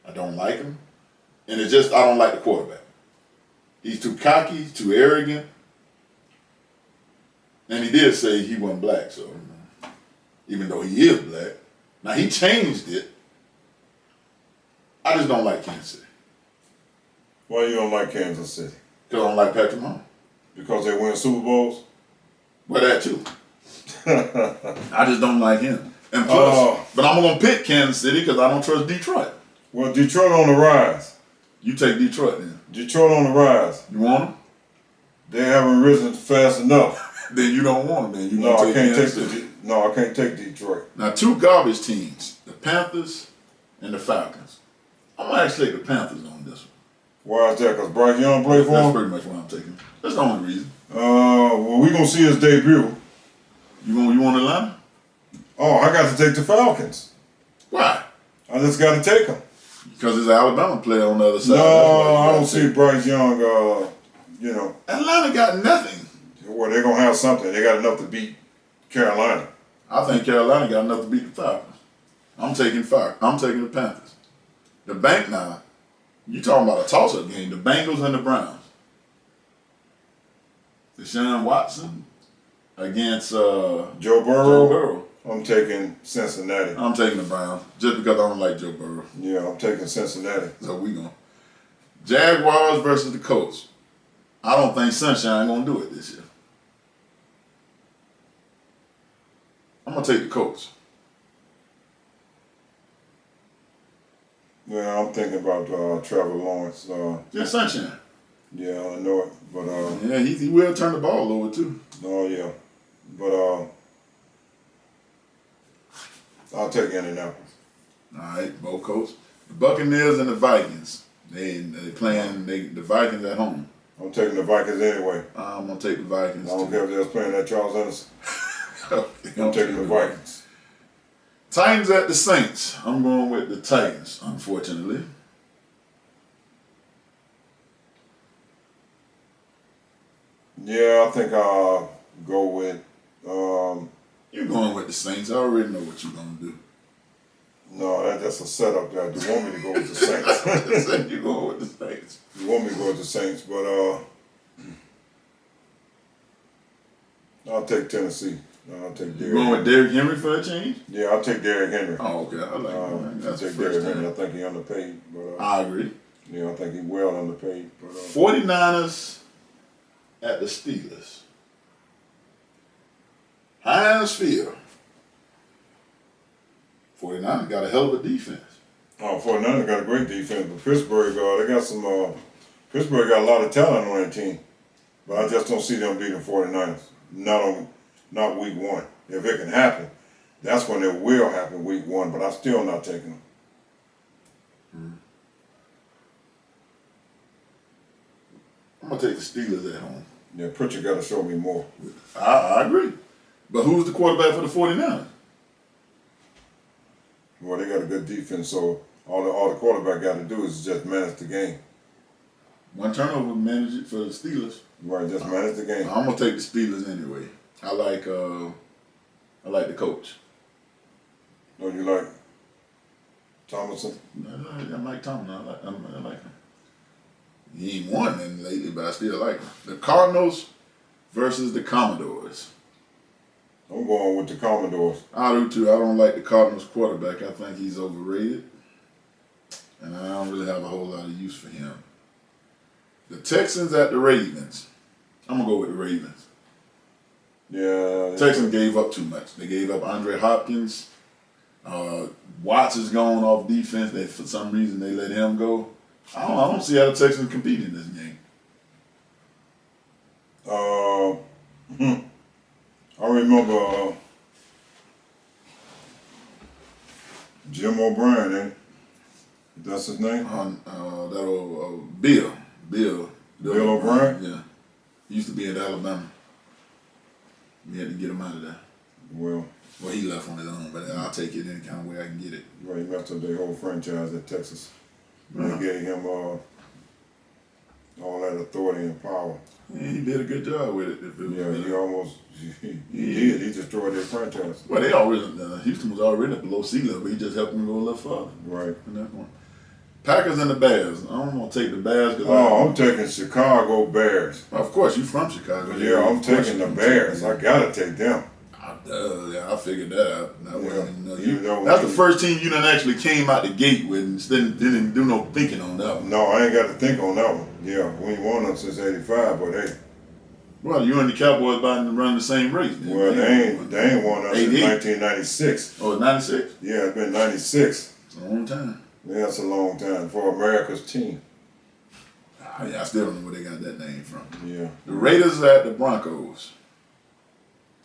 I don't like him. And it's just I don't like the quarterback. He's too cocky, too arrogant. And he did say he wasn't black, so even though he is black. Now he changed it. I just don't like Kansas City. Why you don't like Kansas City? Because I don't like Patrick Mahomes. Because they win Super Bowls? Well, that too. I just don't like him. And plus, but I'm going to pick Kansas City because I don't trust Detroit. Well, Detroit on the rise. You take Detroit then. Detroit on the rise. You want them? They haven't risen fast enough. Then you don't want them. Then No, I can't take Detroit. Now, 2 garbage teams, the Panthers and the Falcons. I'm going to actually take the Panthers on this one. Why is that? Because Bryce Young played for That's him? pretty much why I'm taking him. That's the only reason. Well, we're going to see his debut. You want Atlanta? Oh, I got to take the Falcons. Why? I just got to take them. Because there's an Alabama player on the other side. No, I don't see Bryce Young, Atlanta got nothing. Well, they're going to have something. They got enough to beat Carolina. I think Carolina got enough to beat the Falcons. I'm taking the Panthers. The bank now, you talking about a toss-up game, the Bengals and the Browns. Deshaun Watson against Joe Burrow. I'm taking Cincinnati. I'm taking the Browns just because I don't like Joe Burrow. Yeah, I'm taking Cincinnati. So we going. Jaguars versus the Colts. I don't think Sunshine going to do it this year. I'm going to take the Colts. Yeah, I'm thinking about Trevor Lawrence. Yeah, Sunshine. Yeah, I know it, but yeah, he will turn the ball over too. Oh yeah, but I'll take Indianapolis. All right, both Colts. The Buccaneers and the Vikings. They playing the Vikings at home. I'm taking the Vikings anyway. I'm gonna take the Vikings. I don't care if they're playing at Charles Anderson. Okay, I'm taking the Vikings. Titans at the Saints. I'm going with the Titans, unfortunately. Yeah, I think I'll go with. You're going with the Saints. I already know what you're gonna do. No, that's a setup. There. You want me to go with the Saints? You're going with the Saints. You want me to go with the Saints, but I'll take Tennessee. I'll take Derrick. You going with Derrick Henry for a change? Yeah, I'll take Derrick Henry. Oh, okay. I like that. I'll take Derrick Henry. I think he's underpaid. But, I agree. Yeah, I think he's well underpaid. But, 49ers at the Steelers. Heinz Field. 49ers got a hell of a defense. Oh, 49ers got a great defense, but Pittsburgh, Pittsburgh got a lot of talent on that team. But I just don't see them beating 49ers. Not week one. If it can happen, that's when it will happen week one, but I'm still not taking them. I'm gonna take the Steelers at home. Yeah, Pritchard got to show me more. I agree. But who's the quarterback for the 49ers? Well, they got a good defense, so all the quarterback got to do is just manage the game. One turnover manage it for the Steelers. Right, just manage the game. I'm gonna take the Steelers anyway. I like the coach. Oh, you like Thomason? I like Tomlin. I like him. He ain't won any lately, but I still like him. The Cardinals versus the Commodores. I'm going with the Commodores. I do too. I don't like the Cardinals quarterback. I think he's overrated. And I don't really have a whole lot of use for him. The Texans at the Ravens. I'm going to go with the Ravens. Yeah. Texans gave up too much. They gave up Andre Hopkins. Watts is going off defense. For some reason, they let him go. I don't see how the Texans compete in this game. I remember Jim O'Brien, that's his name? Bill O'Brien? Yeah. He used to be at Alabama. We had to get him out of there. Well, he left on his own, but I'll take it any kind of way I can get it. Right, he messed up their whole franchise at Texas. They gave him all that authority and power. Yeah, he did a good job with it. He did. He destroyed their franchise. Well, they already Houston was already below sea level. He just helped them go a little further. Right. From that point. Packers and the Bears. I'm gonna take the Bears. I'm taking Chicago Bears. Of course, you from Chicago. Yeah, I'm taking the Bears. I gotta take them. I figured that out. Yeah. That's the first team you done actually came out the gate with and didn't do no thinking on that one. No, I ain't got to think on that one. Yeah, we ain't won them since '85, but hey. Well, you and the Cowboys about to run the same race. Well, they ain't won us since 1996. Oh, 96? Yeah, it's been 96. It's a long time. Yeah, it's a long time for America's team. I still don't know where they got that name from. Yeah. The Raiders are at the Broncos.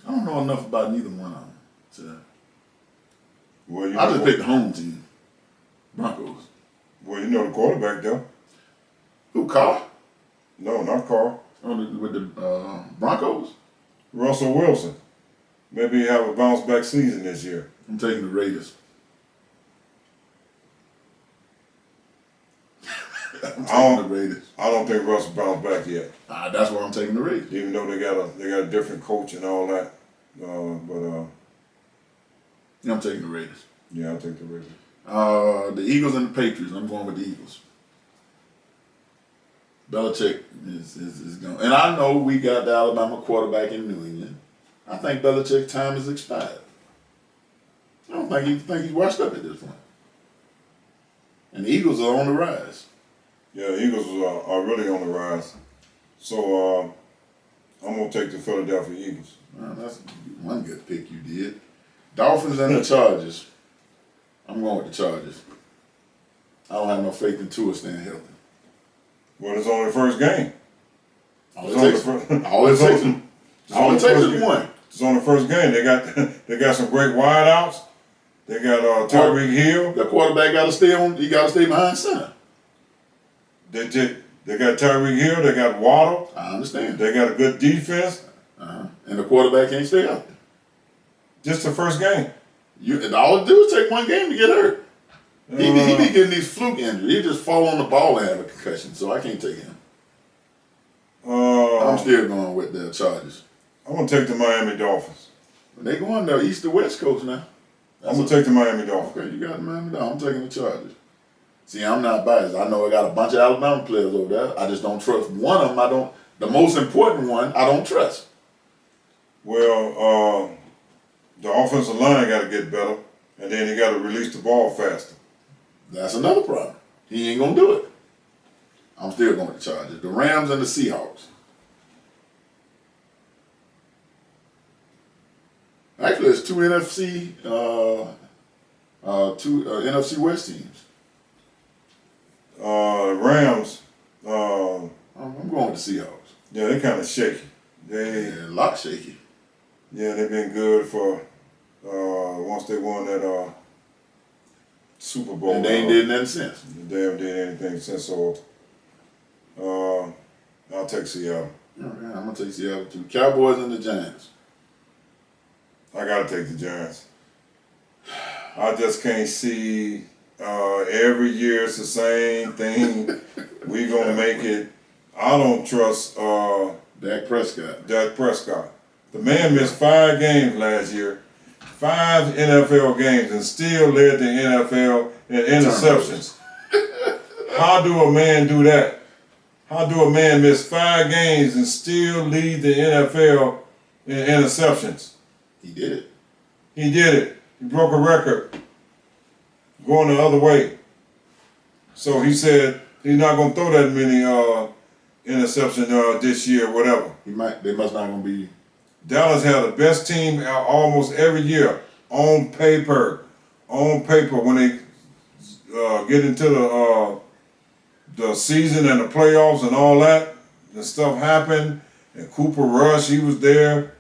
I don't know enough about neither one of them. So Well, I just picked the home team. Broncos. Well, you know the quarterback though. Who, Carr? No, not Carr. With the Broncos? Russell Wilson. Maybe he have a bounce back season this year. I'm taking the Raiders. I'm taking the Raiders. I don't think Russell bounced back yet. That's why I'm taking the Raiders. Even though they got a different coach and all that. Yeah, I'm taking the Raiders. Yeah, I'll take the Raiders. The Eagles and the Patriots. I'm going with the Eagles. Belichick is going. And I know we got the Alabama quarterback in New England. I think Belichick's time has expired. I don't think he's washed up at this point. And the Eagles are on the rise. Yeah, the Eagles are really on the rise. So I'm going to take the Philadelphia Eagles. Well, that's one good pick you did. Dolphins and the Chargers. I'm going with the Chargers. I don't have no faith in Tua staying healthy. Well, it's only the first game. All it takes is one. It's on the first game. They got some great wideouts. They got Tyreek Hill. The quarterback got to stay on. He got to stay behind center. They got Tyreek Hill. They got Waddle. I understand. They got a good defense. And the quarterback can't stay out there. Just the first game. All it do is take one game to get hurt. He be getting these fluke injuries. He just fall on the ball and have a concussion, so I can't take him. I'm still going with the Chargers. I'm going to take the Miami Dolphins. They going to East to West Coast now. I'm going to take the Miami Dolphins. Okay, you got the Miami Dolphins. I'm taking the Chargers. See, I'm not biased. I know I got a bunch of Alabama players over there. I just don't trust one of them. The most important one, I don't trust. Well, the offensive line got to get better, and then he got to release the ball faster. That's another problem. He ain't going to do it. I'm still going with the Chargers. The Rams and the Seahawks. Actually, it's two NFC West teams. The Rams. I'm going with the Seahawks. Yeah, they kind of shaky. They Yeah, a lot shaky. Yeah, they've been good for once they won that Super Bowl. And they ain't did nothing since. They haven't did anything since. So I'll take Seattle. Okay, I'm gonna take Seattle too. Cowboys and the Giants. I gotta take the Giants. I just can't see. Every year it's the same thing. We gonna make it. I don't trust Dak Prescott. Dak Prescott. The man missed 5 games last year, 5 NFL games, and still led the NFL in interceptions. How do a man do that? How do a man miss 5 games and still lead the NFL in interceptions? He did it. He did it. He broke a record going the other way. So he said he's not going to throw that many interceptions this year, whatever. They must not gonna be. Dallas had the best team almost every year on paper. On paper, when they get into the season and the playoffs and all that, the stuff happened. And Cooper Rush, he was there.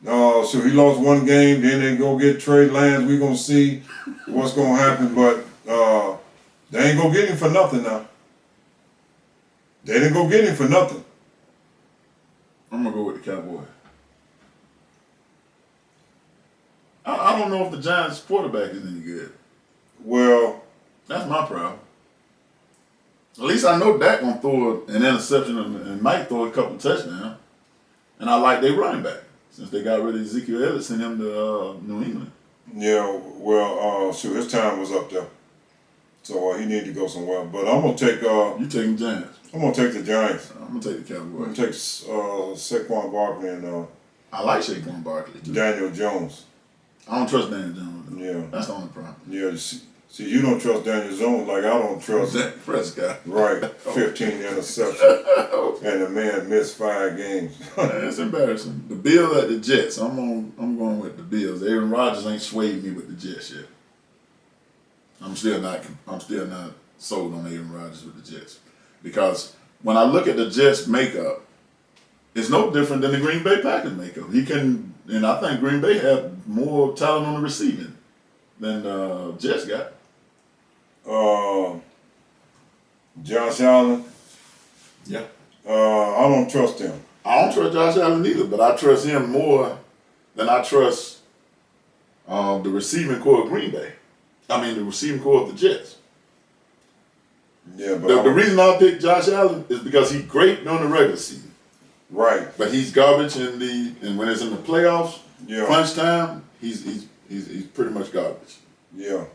So he lost 1 game. Then they go get Trey Lance. We gonna see what's gonna happen, but they ain't gonna get him for nothing now. They didn't go get him for nothing. I'm gonna go with the Cowboys. I don't know if the Giants quarterback is any good. Well, That's my problem. At least I know Dak gonna throw an interception and might throw a couple touchdowns. And I like their running back since they got rid of Ezekiel Elliott, sent him to New England. yeah, well, his time was up there, so he needed to go somewhere. But I'm gonna take You taking Giants? I'm gonna take the Giants. I'm gonna take the I'm Cowboys. gonna take Saquon Barkley and I like Saquon Barkley too. Daniel Jones. I don't trust Daniel Jones. Though. Yeah, That's the only problem. yeah. See, you don't trust Daniel Jones like I don't trust. Dak Prescott. Right, 15 interceptions, and the man missed 5 games. It's embarrassing. The Bills at the Jets. I'm going with the Bills. Aaron Rodgers ain't swayed me with the Jets yet. I'm still not sold on Aaron Rodgers with the Jets. Because when I look at the Jets makeup, it's no different than the Green Bay Packers makeup. And I think Green Bay have more talent on the receiving than Jets got. Josh Allen. Yeah. I don't trust him. I don't trust Josh Allen either, but I trust him more than I trust the receiving core of Green Bay. I mean, the receiving core of the Jets. Yeah, but The reason I picked Josh Allen is because he's great during the regular season, right. but he's garbage and when it's in the playoffs, Yeah, crunch time, he's pretty much garbage. yeah.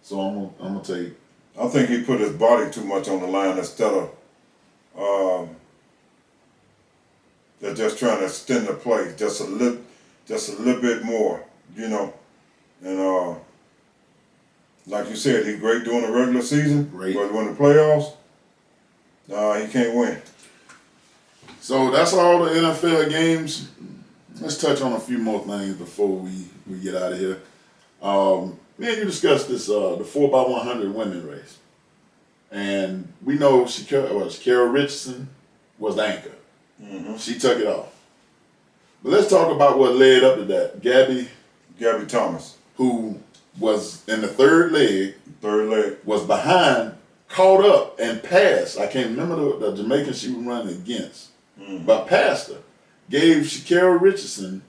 So I'm gonna take. I think he put his body too much on the line instead of they're just trying to extend the play just a little bit more, you know. And like you said, he's great during the regular season, Great. but when the playoffs, he can't win. So that's all the NFL games. Let's touch on a few more things before we get out of here. Me and you discussed this the 4x100 women race, and we know Shakira Richardson was the anchor. Mm-hmm. She took it off. But let's talk about what led up to that. Gabby Thomas, who was in the third leg, was behind, caught up, and passed. I can't remember the Jamaican she was running against, but passed her. Gave Shakira Richardson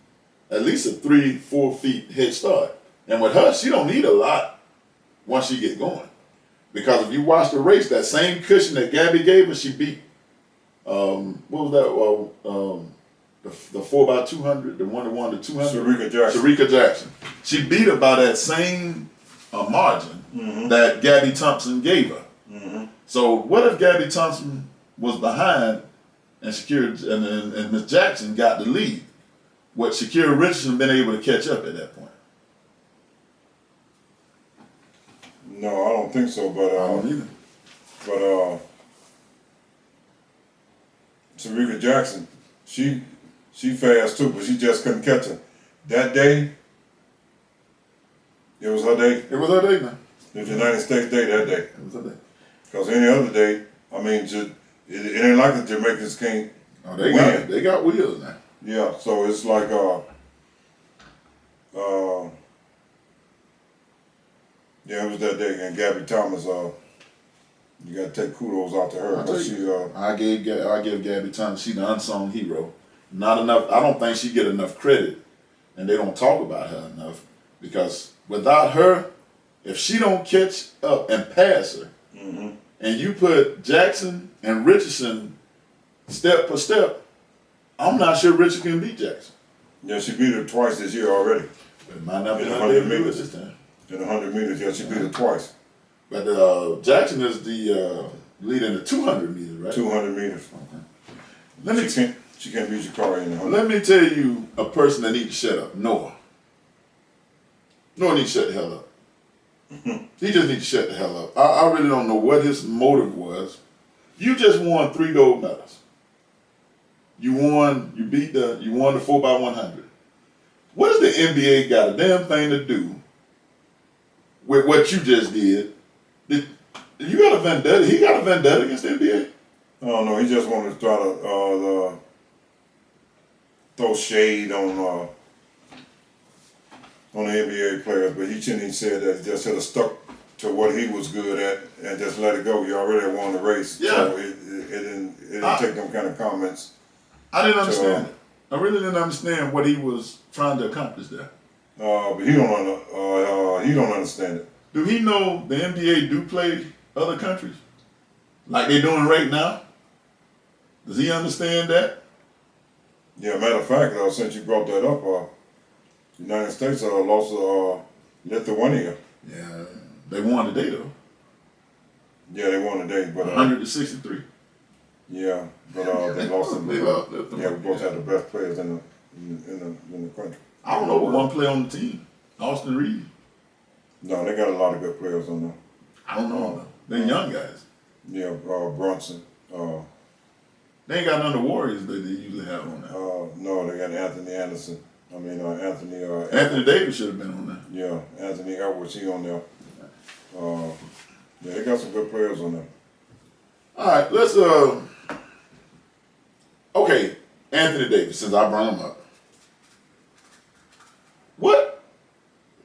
at least a 3-4 feet head start. And with her, she don't need a lot once she get going. Because if you watch the race, that same cushion that Gabby gave her, she beat, what was that? The 4x200, the one that won the 200. Shericka Jackson. She beat her by that same margin that Gabby Thompson gave her. Mm-hmm. So what if Gabby Thompson was behind and Shakira and Miss Jackson got the lead? Would Shakira Richardson been able to catch up at that point? No, I don't think so. But I don't either. Shericka Jackson, she fast too, but she just couldn't catch her. That day, it was her day. It was her day now. It was the United States Day that day. It was her day. Because any other day, I mean, it ain't like the Jamaicans can't Oh, win. they got wheels now. Yeah, so it's like yeah, it was that day, and Gabby Thomas. You gotta take kudos out to her. I give Gabby Thomas. She's the unsung hero. Not enough. I don't think she get enough credit, and they don't talk about her enough because without her, if she don't catch up and pass her, and you put Jackson and Richardson step for step, I'm not sure Richard can beat Jackson. Yeah, she beat her twice this year already. But it might not be In her 100 debut meters. this time. In 100 meters, yeah, she beat her twice. But Jackson is the leader in the 200 meters, right? 200 meters. Okay. She can't beat Jakari in the 100. Let me tell you a person that needs to shut up. Noah. Noah needs to shut the hell up. He just needs to shut the hell up. I really don't know what his motive was. You just won 3 gold medals. You won the 4x100. What does the NBA got a damn thing to do with what you just did? You got a vendetta. He got a vendetta against the NBA. I don't know. He just wanted to try to throw shade on the NBA players, but he shouldn't have said that. He just should have stuck to what he was good at and just let it go. You already won the race, Yeah. so it didn't take them kind of comments. I didn't understand it. I really didn't understand what he was trying to accomplish there. But he don't understand it. Do he know the NBA do play other countries like they're doing right now? Does he understand that? Yeah, matter of fact, since you brought that up, the United States lost Lithuania. Yeah, they won today though. Yeah, they won today, but 100-63. yeah, but they lost them. They lost Lithuania. Yeah, we both had the best players in the country. I don't know but one player on the team, Austin Reed. No, they got a lot of good players on there. I don't know though. They're young guys. Yeah, Brunson. They ain't got none of the Warriors that they usually have on there. No, they got Anthony Anderson. I mean, Anthony. Anthony Davis should have been on there. Yeah, Anthony Edwards, he on there. Yeah, they got some good players on there. All right, let's okay, Anthony Davis, since I brought him up.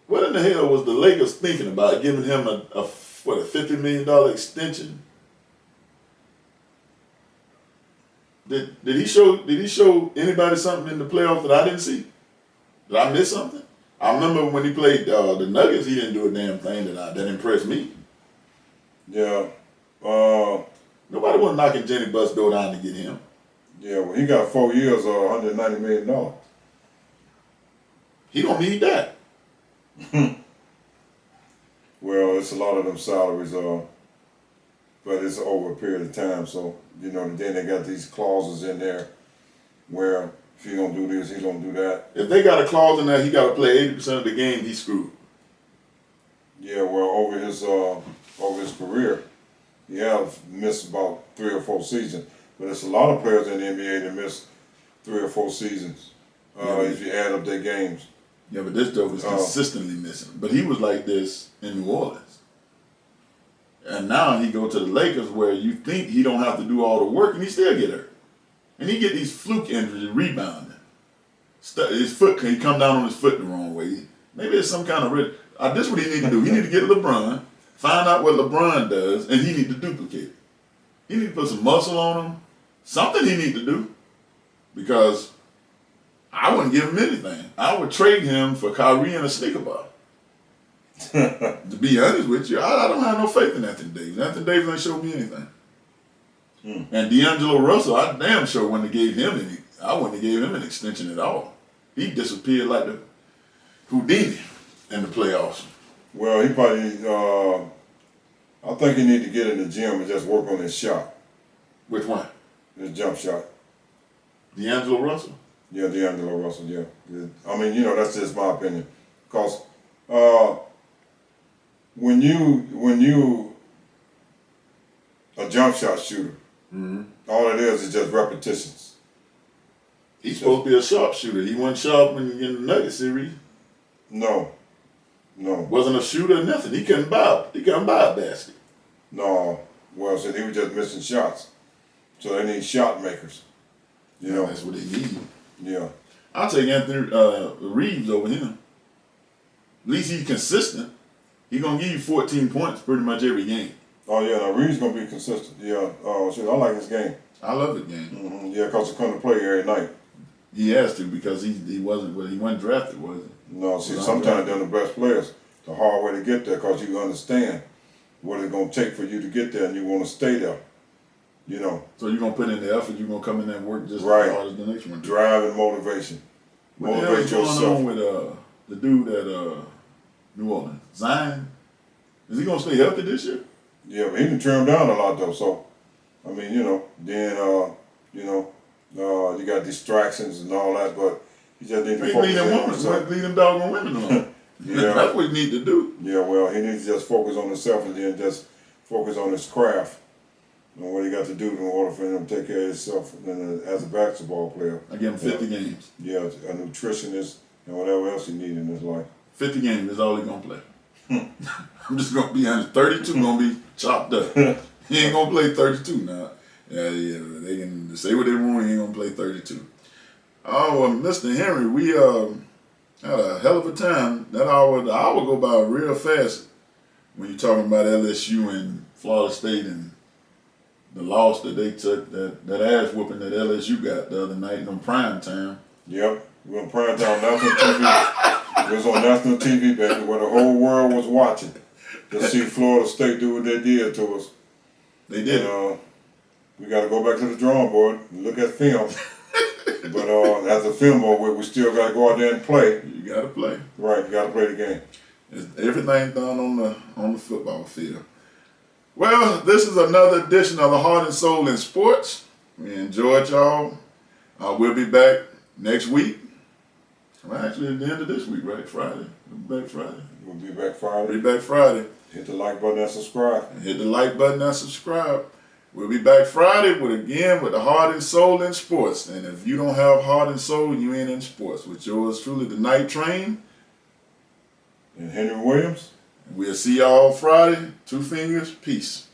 What in the hell was the Lakers thinking about giving him a $50 million extension? Did he show anybody something in the playoffs that I didn't see? Did I miss something? I remember when he played the Nuggets, he didn't do a damn thing that impressed me. Yeah. Nobody was knocking Jenny Busdo down to get him. Yeah, well, he got 4 years, $190 million. He don't need that. Well, it's a lot of them salaries, but it's over a period of time. So, then they got these clauses in there where if he don't do this, he don't do that. If they got a clause in there, he got to play 80% of the game, he's screwed. Yeah, well, over his career, he have missed about 3 or 4 seasons. But it's a lot of players in the NBA that miss 3 or 4 seasons if you add up their games. Yeah, but this dude was consistently missing. But he was like this in New Orleans. And now he go to the Lakers where you think he don't have to do all the work and he still get hurt. And he get these fluke injuries, rebounding. His foot, he come down on his foot the wrong way. Maybe it's some kind of this is what he need to do. He need to get LeBron, find out what LeBron does, and he need to duplicate it. He need to put some muscle on him. Something he need to do. Because I wouldn't give him anything. I would trade him for Kyrie and a sneaker bar. To be honest with you, I don't have no faith in Anthony Davis. Anthony Davis ain't showed me anything. And D'Angelo Russell, I damn sure wouldn't have gave him I wouldn't have gave him an extension at all. He disappeared like the Houdini in the playoffs. Well, he probably, I think he need to get in the gym and just work on his shot. Which one? His jump shot. D'Angelo Russell? Yeah, D'Angelo Russell, yeah. I mean, that's just my opinion. Because when you a jump shot shooter, all it is just repetitions. He's supposed to be a sharpshooter. He wasn't sharp in the Nuggets series. No. Wasn't a shooter or nothing. He couldn't buy a basket. No. Well, so he was just missing shots. So they need shot makers. You know, that's what they need. yeah. I'll take Anthony Reeves over him. At least he's consistent. He's gonna give you 14 points pretty much every game. Oh yeah, now Reed's gonna be consistent. Yeah, shit, I like his game. I love the game. Mm-hmm. Yeah, cause he come to play every night. He has to because he wasn't drafted, was he? No, see, sometimes they're the best players. The hard way to get there, cause you understand what it's gonna take for you to get there, and you want to stay there. You know. So you're gonna put in the effort. You're gonna come in there and work just Right. as hard as the next one. Drive and motivation. What the hell Motivate is going yourself. on with the dude at New Orleans, Zion? Is he gonna stay healthy this year? Yeah, but he can turn him down a lot though. So, I mean, you know, then you got distractions and all that, but you just need to focus Lead them in on women, himself. lead them doggone women alone. Yeah. That's what he need to do. Yeah, well, he needs to just focus on himself and then just focus on his craft and what he got to do in order for him to take care of himself as a basketball player. I give him 50 games. Yeah, a nutritionist and whatever else he needs in his life. 50 games is all he gonna play. I'm just gonna be honest. 32 gonna be chopped up. He ain't gonna play 32 now. Yeah, they can say what they want. He ain't gonna play 32. Oh, well, Mr. Henry, we had a hell of a time. The hour go by real fast when you're talking about LSU and Florida State and the loss that they took, that ass whooping that LSU got the other night in prime time. Yep, we were on prime time national TV. It was on national TV, baby, where the whole world was watching to see Florida State do what they did to us. They did. And, we got to go back to the drawing board and look at film. But as a film board, we still got to go out there and play. You gotta play. Right, you got to play the game. Everything's done on the football field. Well, this is another edition of the Heart and Soul in Sports. We enjoyed y'all. We'll be back next week. Well, actually, at the end of this week, right? Friday. We'll be back Friday. We'll be back Friday. Be back Friday. Hit the like button and subscribe. And hit the like button and subscribe. We'll be back Friday with the Heart and Soul in Sports. And if you don't have heart and soul, you ain't in sports. With yours truly, the Night Train. And Henry Williams. We'll see y'all Friday. Two fingers. Peace.